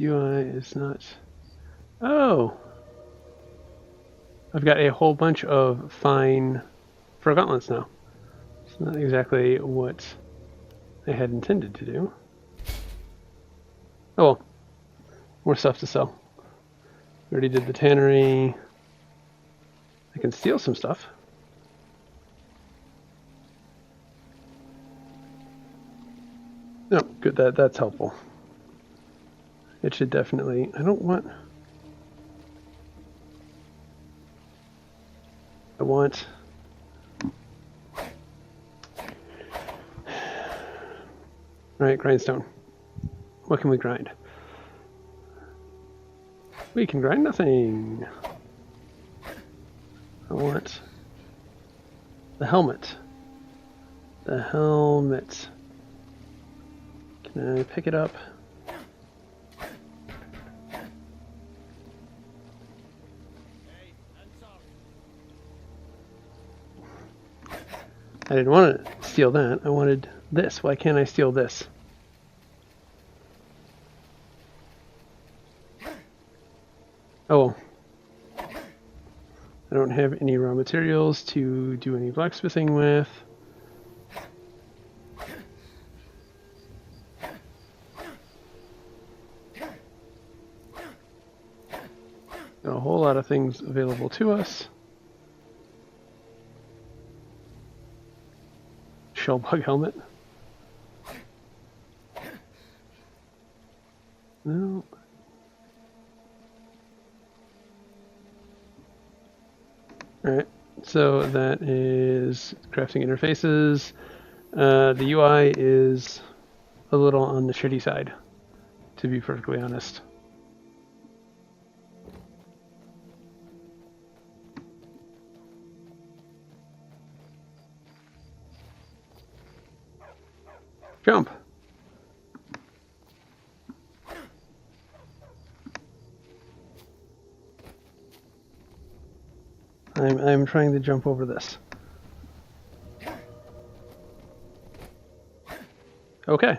UI is not... Oh! I've got a whole bunch of fine fur gauntlets now. It's not exactly what I had intended to do. Oh well. More stuff to sell. We already did the tannery. I can steal some stuff. No, good, that's helpful. It should definitely... I don't want... I want... Alright, grindstone. What can we grind? We can grind nothing. I want the helmet. The helmet. Can I pick it up? I didn't want to steal that. I wanted this. Why can't I steal this? Oh. I don't have any raw materials to do any blacksmithing with. Got a whole lot of things available to us. Shellbug helmet. No. Alright, So that is crafting interfaces. The UI is a little on the shitty side, to be perfectly honest. Jump! I'm trying to jump over this. Okay.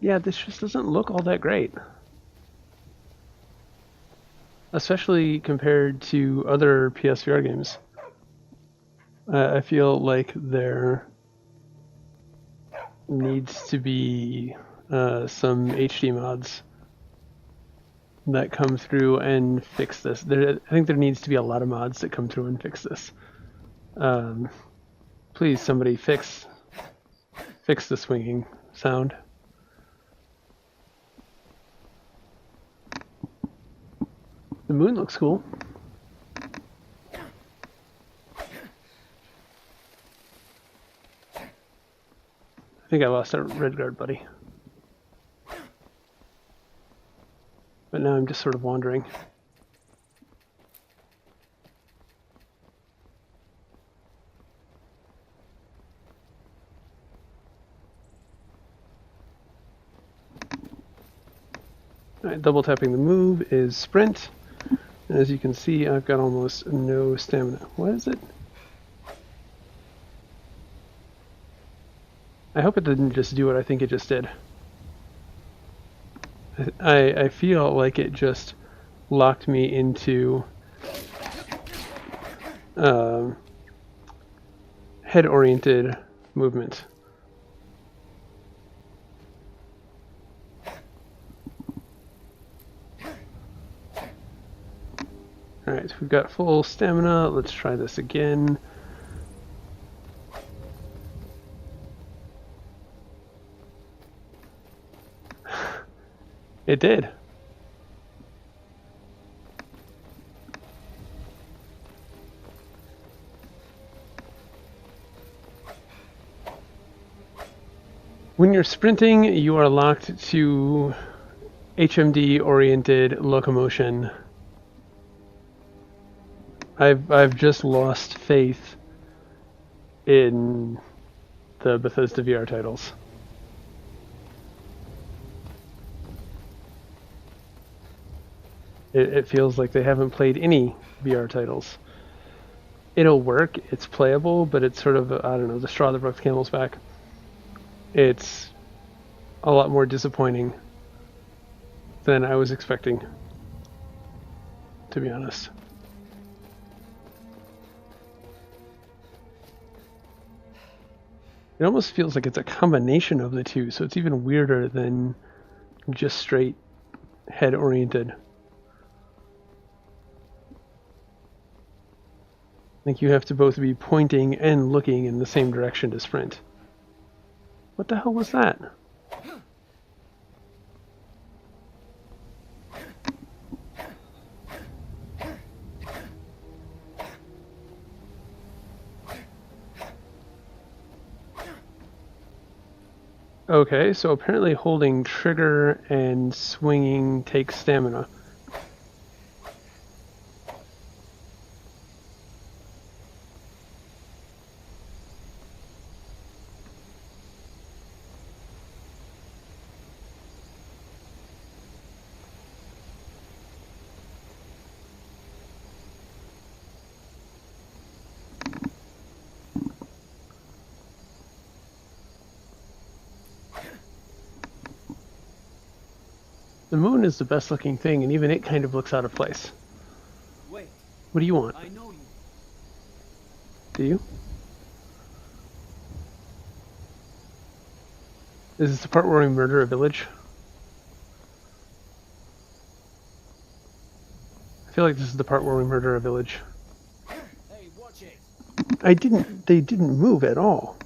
Yeah, this just doesn't look all that great. Especially compared to other PSVR games. I feel like there needs to be some HD mods that come through and fix this. I think there needs to be a lot of mods that come through and fix this. Please, somebody fix the swinging sound. The moon looks cool. I think I lost our red guard buddy. But now I'm just sort of wandering. Alright, double tapping the move is sprint. And as you can see, I've got almost no stamina. What is it? I hope it didn't just do what I think it just did. I feel like it just locked me into head-oriented movement. Alright, we've got full stamina. Let's try this again. It did. When you're sprinting, you are locked to HMD-oriented locomotion. I've just lost faith in the Bethesda VR titles. It feels like they haven't played any VR titles. It'll work, it's playable, but it's sort of, I don't know, the straw that broke the camel's back. It's a lot more disappointing than I was expecting, to be honest. It almost feels like it's a combination of the two, so it's even weirder than just straight head-oriented. I think you have to both be pointing and looking in the same direction to sprint. What the hell was that? Okay, so apparently holding trigger and swinging takes stamina. The moon is the best looking thing, and even it kind of looks out of place. Wait. What do you want? I know you. Do you? Is this the part where we murder a village? I feel like this is the part where we murder a village. Hey, watch it. They didn't move at all.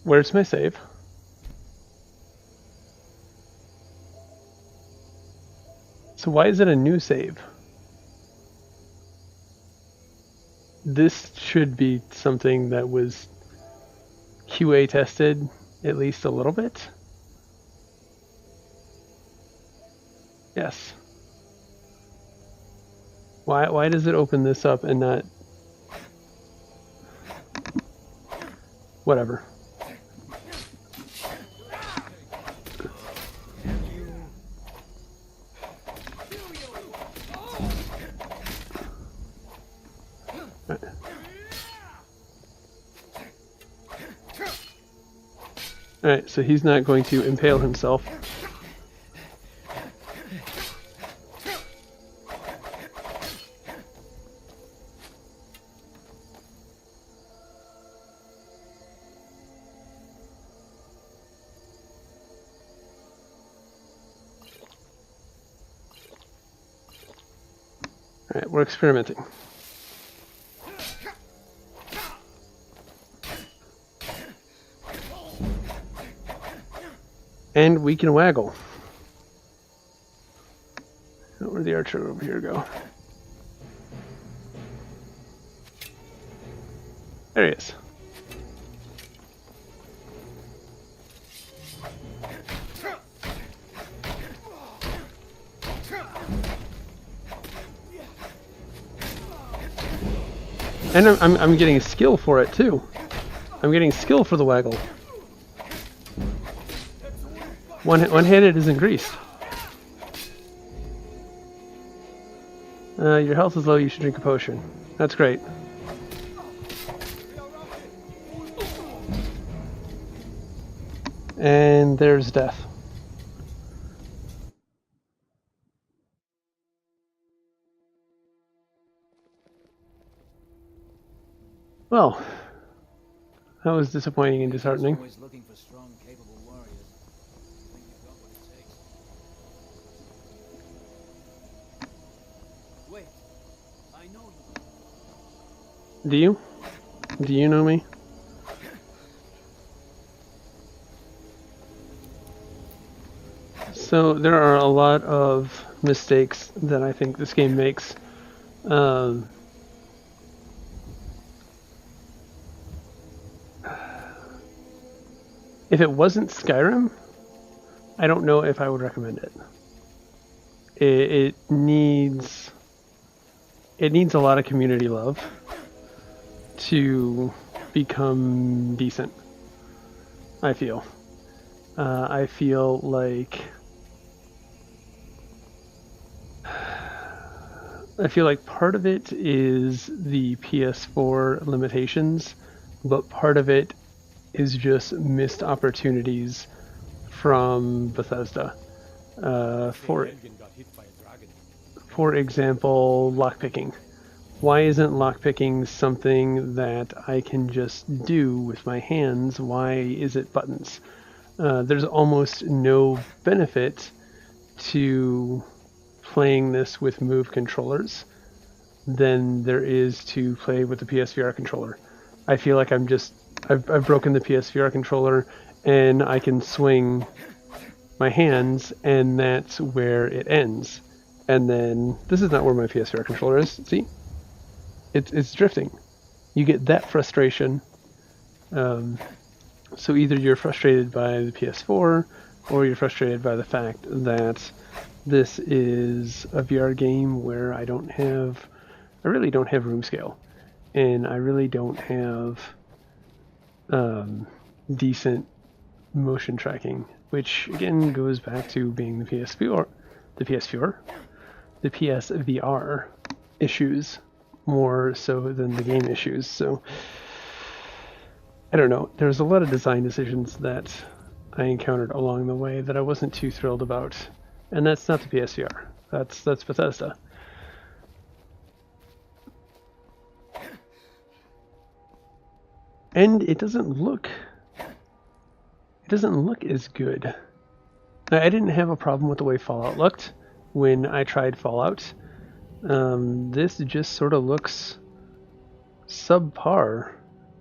Where's my save? So why is it a new save? This should be something that was QA tested at least a little bit. Yes. Why does it open this up and not... Whatever. Alright, so he's not going to impale himself. Alright, we're experimenting. And we can waggle. Where'd the archer over here go? There he is. And I'm getting a skill for it too. I'm getting skill for the waggle. One-handed is increased. Your health is low, you should drink a potion. That's great. And there's death. Well, that was disappointing and disheartening. Always looking for strong, capable warriors. I think you've got what it takes. Wait, I know you. Do you? Do you know me? So there are a lot of mistakes that I think this game makes. If it wasn't Skyrim, I don't know if I would recommend it. It needs a lot of community love to become decent, I feel. I feel like part of it is the PS4 limitations, but part of it is just missed opportunities from Bethesda. For example, lockpicking. Why isn't lockpicking something that I can just do with my hands? Why is it buttons? There's almost no benefit to playing this with Move controllers than there is to play with the PSVR controller. I feel like I've broken the PSVR controller and I can swing my hands and that's where it ends. And then this is not where my PSVR controller is. See? It's drifting. You get that frustration. So either you're frustrated by the PS4 or you're frustrated by the fact that this is a VR game where I really don't have room scale. And I really don't have decent motion tracking, which again goes back to being the PSVR issues more so than the game issues. So I don't know. There's a lot of design decisions that I encountered along the way that I wasn't too thrilled about, and that's not the PSVR. That's Bethesda. And it doesn't look as good. Now, I didn't have a problem with the way Fallout looked when I tried Fallout. This just sort of looks subpar,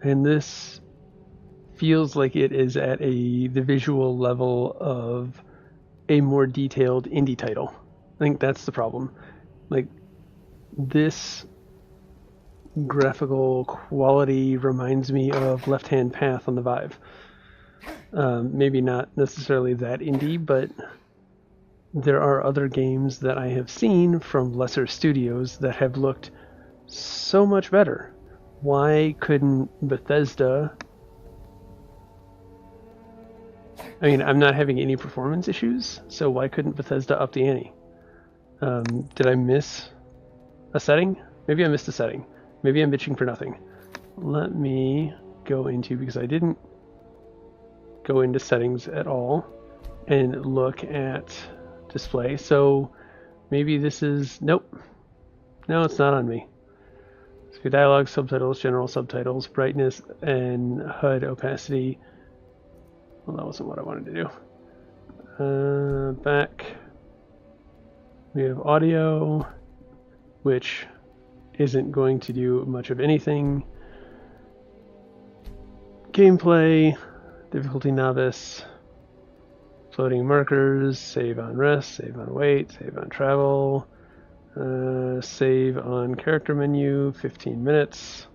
and this feels like it is at the visual level of a more detailed indie title. I think that's the problem. Like, this graphical quality reminds me of Left Hand Path on the Vive. Maybe not necessarily that indie, but there are other games that I have seen from lesser studios that have looked so much better. Why couldn't Bethesda... I mean, I'm not having any performance issues, so why couldn't Bethesda up the ante? Did I miss a setting? Maybe I missed a setting. Maybe I'm bitching for nothing. Let me go into, because I didn't go into settings at all, and look at display. So maybe this is, nope. No, it's not on me. So dialogue, subtitles, general subtitles, brightness, and HUD opacity. Well, that wasn't what I wanted to do. Back. We have audio, which isn't going to do much of anything. Gameplay, difficulty novice, floating markers, save on rest, save on wait, save on travel, save on character menu, 15 minutes.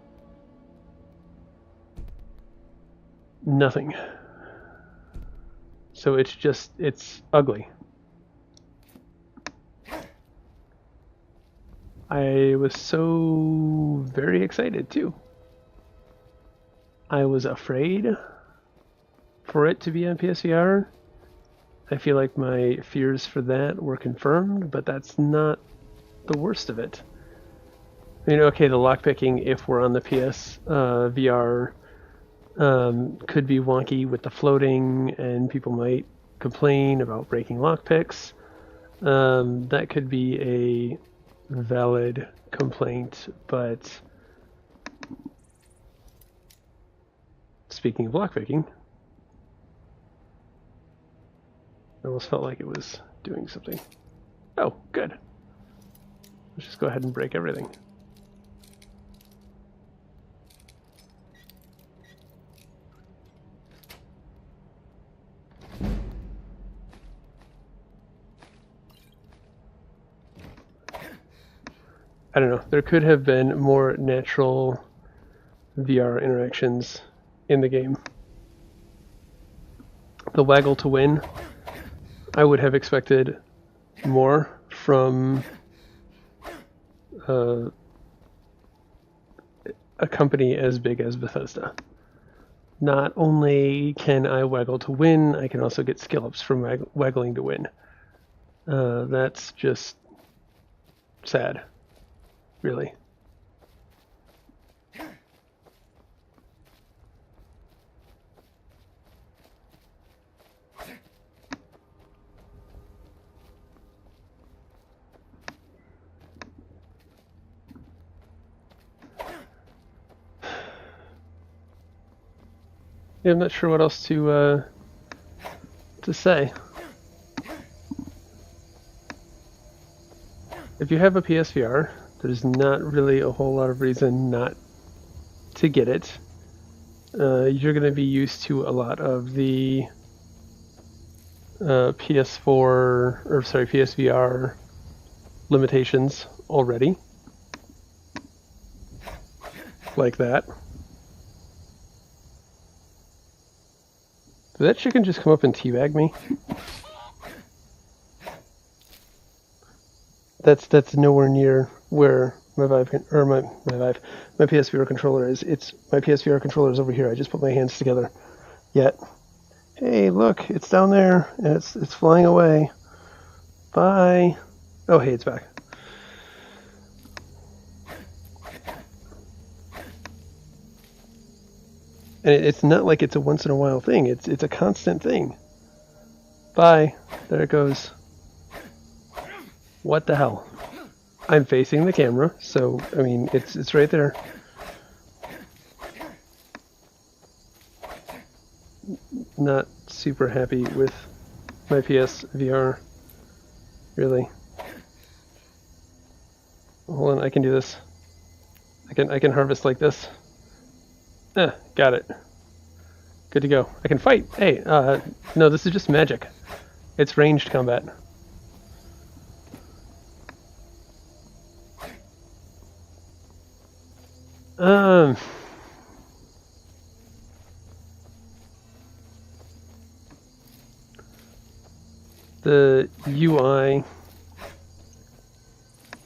Nothing. So it's ugly. I was so very excited too. I was afraid for it to be on PSVR. I feel like my fears for that were confirmed, but that's not the worst of it. I mean, okay, the lockpicking, if we're on the PSVR, could be wonky with the floating, and people might complain about breaking lockpicks. That could be a valid complaint, but speaking of lockpicking, I almost felt like it was doing something. Oh, good. Let's just go ahead and break everything. I don't know, there could have been more natural VR interactions in the game. The waggle to win, I would have expected more from a company as big as Bethesda. Not only can I waggle to win, I can also get skill ups from waggling to win. That's just sad. Really. Yeah, I'm not sure what else to say. If you have a PSVR, there's not really a whole lot of reason not to get it. You're going to be used to a lot of the PSVR limitations already. Like that. Did that chicken just come up and teabag me? That's nowhere near where my Vive or my PSVR controller is. My PSVR controller is over here. I just put my hands together. Yet, hey, look, it's down there and it's flying away. Bye. Oh, hey, it's back. And it's not like it's a once in a while thing. It's a constant thing. Bye. There it goes. What the hell? I'm facing the camera, so I mean it's right there. Not super happy with my PSVR. Really. Hold on, I can do this. I can harvest like this. Got it. Good to go. I can fight. Hey, no, this is just magic. It's ranged combat. The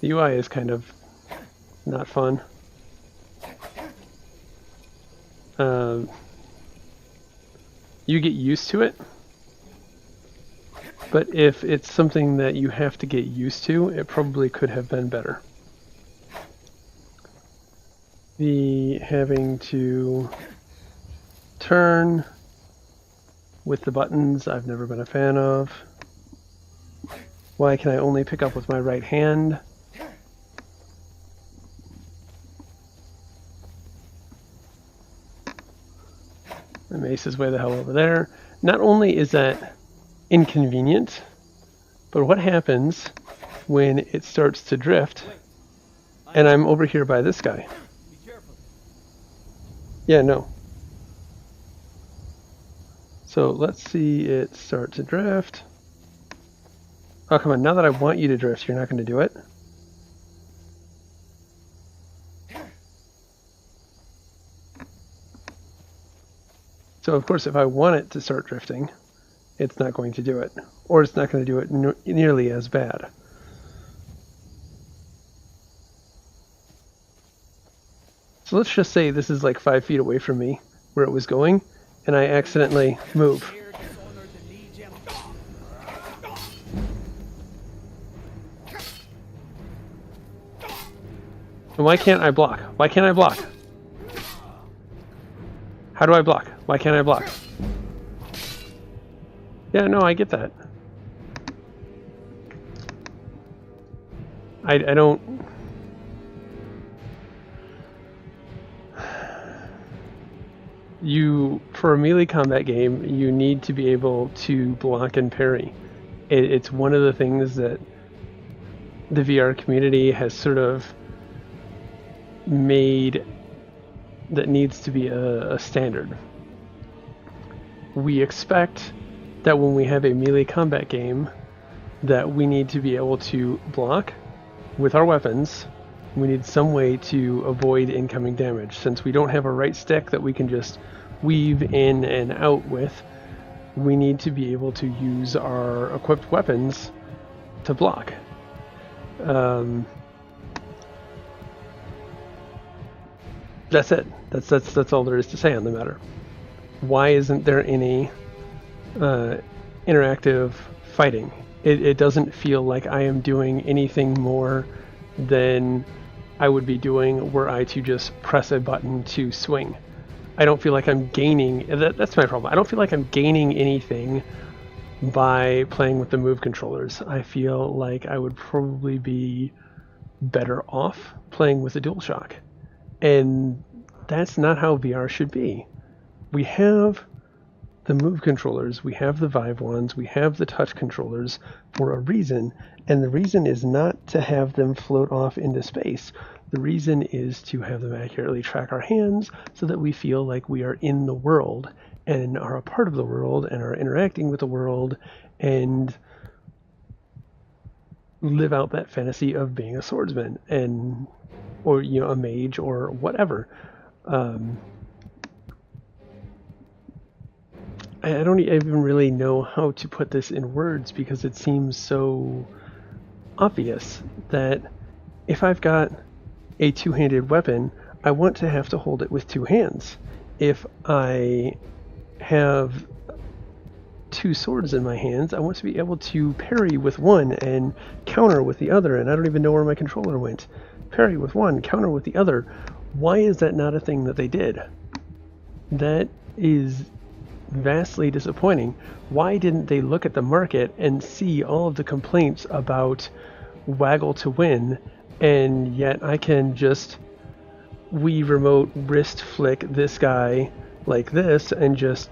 UI is kind of not fun. You get used to it, but if it's something that you have to get used to, it probably could have been better. The having to turn with the buttons, I've never been a fan of. Why can I only pick up with my right hand? The mace is way the hell over there. Not only is that inconvenient, but what happens when it starts to drift and I'm over here by this guy? Yeah, no. So let's see it start to drift. Oh, come on. Now that I want you to drift, you're not going to do it? So, of course, if I want it to start drifting, it's not going to do it. Or it's not going to do it nearly as bad. So let's just say this is like 5 feet away from me, where it was going, and I accidentally move. And why can't I block? Why can't I block? How do I block? Why can't I block? Yeah, no, I get that. I don't... For a melee combat game, you need to be able to block and parry. It's one of the things that the VR community has sort of made that needs to be a standard. We expect that when we have a melee combat game that we need to be able to block with our weapons. We need some way to avoid incoming damage. Since we don't have a right stick that we can just weave in and out with, we need to be able to use our equipped weapons to block. That's it. That's all there is to say on the matter. Why isn't there any interactive fighting? It doesn't feel like I am doing anything more than I would be doing were I to just press a button to swing. I don't feel like I'm gaining... That's my problem. I don't feel like I'm gaining anything by playing with the move controllers. I feel like I would probably be better off playing with a DualShock. And that's not how VR should be. We have the move controllers, we have the Vive ones, we have the touch controllers for a reason, and the reason is not to have them float off into space. The reason is to have them accurately track our hands so that we feel like we are in the world and are a part of the world and are interacting with the world and live out that fantasy of being a swordsman and or a mage or whatever. I don't even really know how to put this in words because it seems so obvious that if I've got a two-handed weapon, I want to have to hold it with two hands. If I have two swords in my hands, I want to be able to parry with one and counter with the other, and I don't even know where my controller went. Parry with one, counter with the other. Why is that not a thing that they did? That is vastly disappointing. Why didn't they look at the market and see all of the complaints about waggle to win, and yet I can just Wii remote wrist flick this guy like this and just,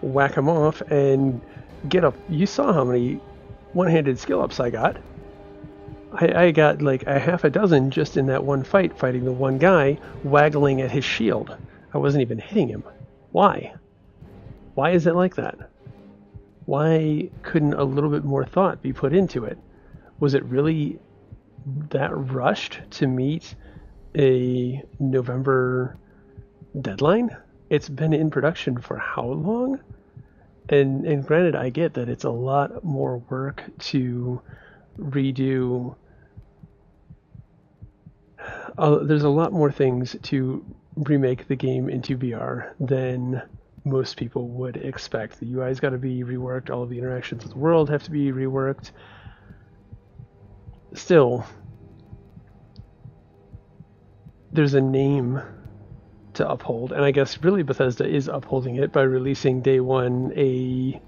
whack him off and get up. You saw how many one-handed skill ups I got. I got like a half a dozen just in that one fight, fighting the one guy, waggling at his shield. I wasn't even hitting him. Why? Why is it like that? Why couldn't a little bit more thought be put into it? Was it really that rushed to meet a November deadline? It's been in production for how long? And granted, I get that it's a lot more work to redo. There's a lot more things to remake the game into VR than most people would expect. The UI's got to be reworked, all of the interactions with the world have to be reworked. Still, there's a name to uphold, and I guess really Bethesda is upholding it by releasing day one a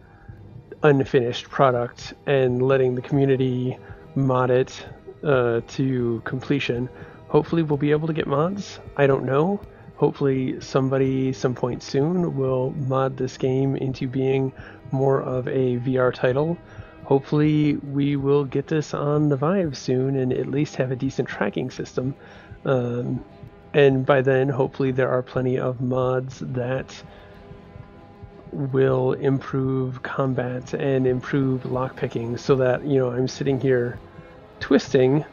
unfinished product and letting the community mod it to completion. Hopefully we'll be able to get mods. I don't know. Hopefully somebody some point soon will mod this game into being more of a VR title. Hopefully we will get this on the Vive soon and at least have a decent tracking system. And by then, hopefully there are plenty of mods that will improve combat and improve lockpicking so that, you know, I'm sitting here twisting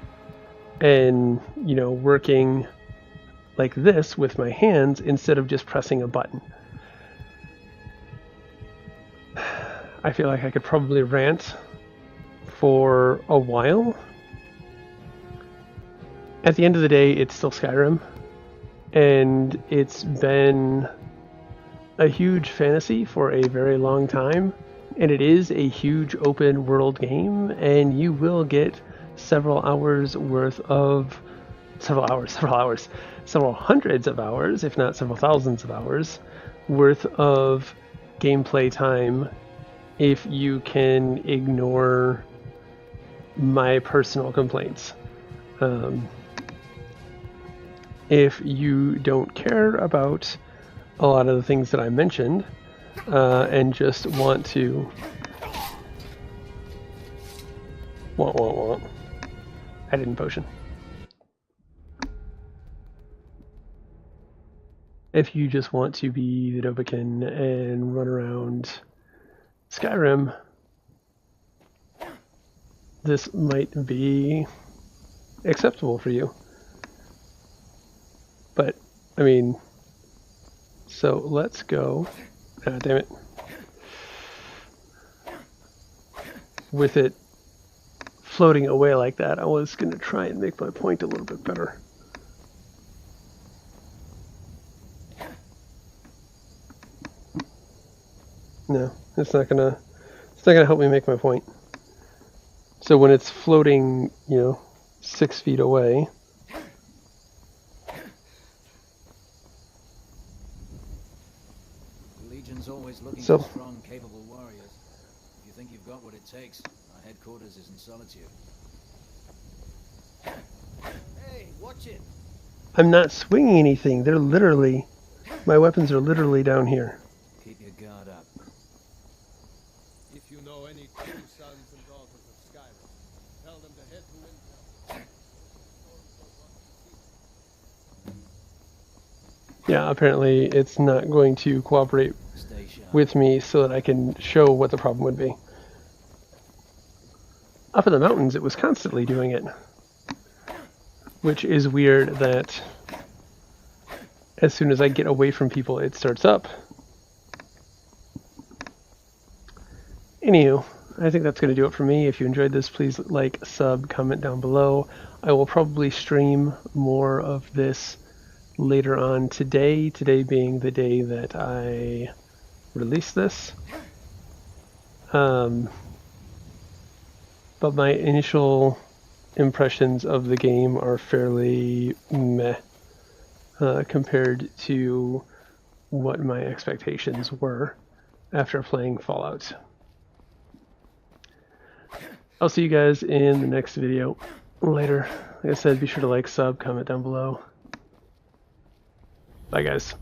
and, you know, working like this with my hands instead of just pressing a button. I feel like I could probably rant for a while. At the end of the day, it's still Skyrim, and it's been a huge fantasy for a very long time, and it is a huge open world game, and you will get several hundreds of hours, if not several thousands of hours worth of gameplay time if you can ignore my personal complaints. If you don't care about a lot of the things that I mentioned and just want to I didn't potion. If you just want to be the Dobikin and run around Skyrim, this might be acceptable for you. But, I mean, so let's go. Ah, damn it. With it floating away like that, I was going to try and make my point a little bit better. No, it's not gonna help me make my point. So when it's floating, you know, 6 feet away, the Legion's always looking so for strong, capable warriors. If you think you've got what it takes, our headquarters is in Solitude. Hey, watch it! I'm not swinging anything. They're literally, my weapons are literally down here. Keep your guard up. If you know any true sons and daughters of Skyrim, tell them to head to Intel. Yeah, apparently it's not going to cooperate with me so that I can show what the problem would be. Up in the mountains, it was constantly doing it. Which is weird that as soon as I get away from people, it starts up. Anywho, I think that's going to do it for me. If you enjoyed this, please like, sub, comment down below. I will probably stream more of this later on today. Today being the day that I release this. But my initial impressions of the game are fairly meh compared to what my expectations were after playing Fallout. I'll see you guys in the next video later. Like I said, be sure to like, sub, comment down below. Bye guys.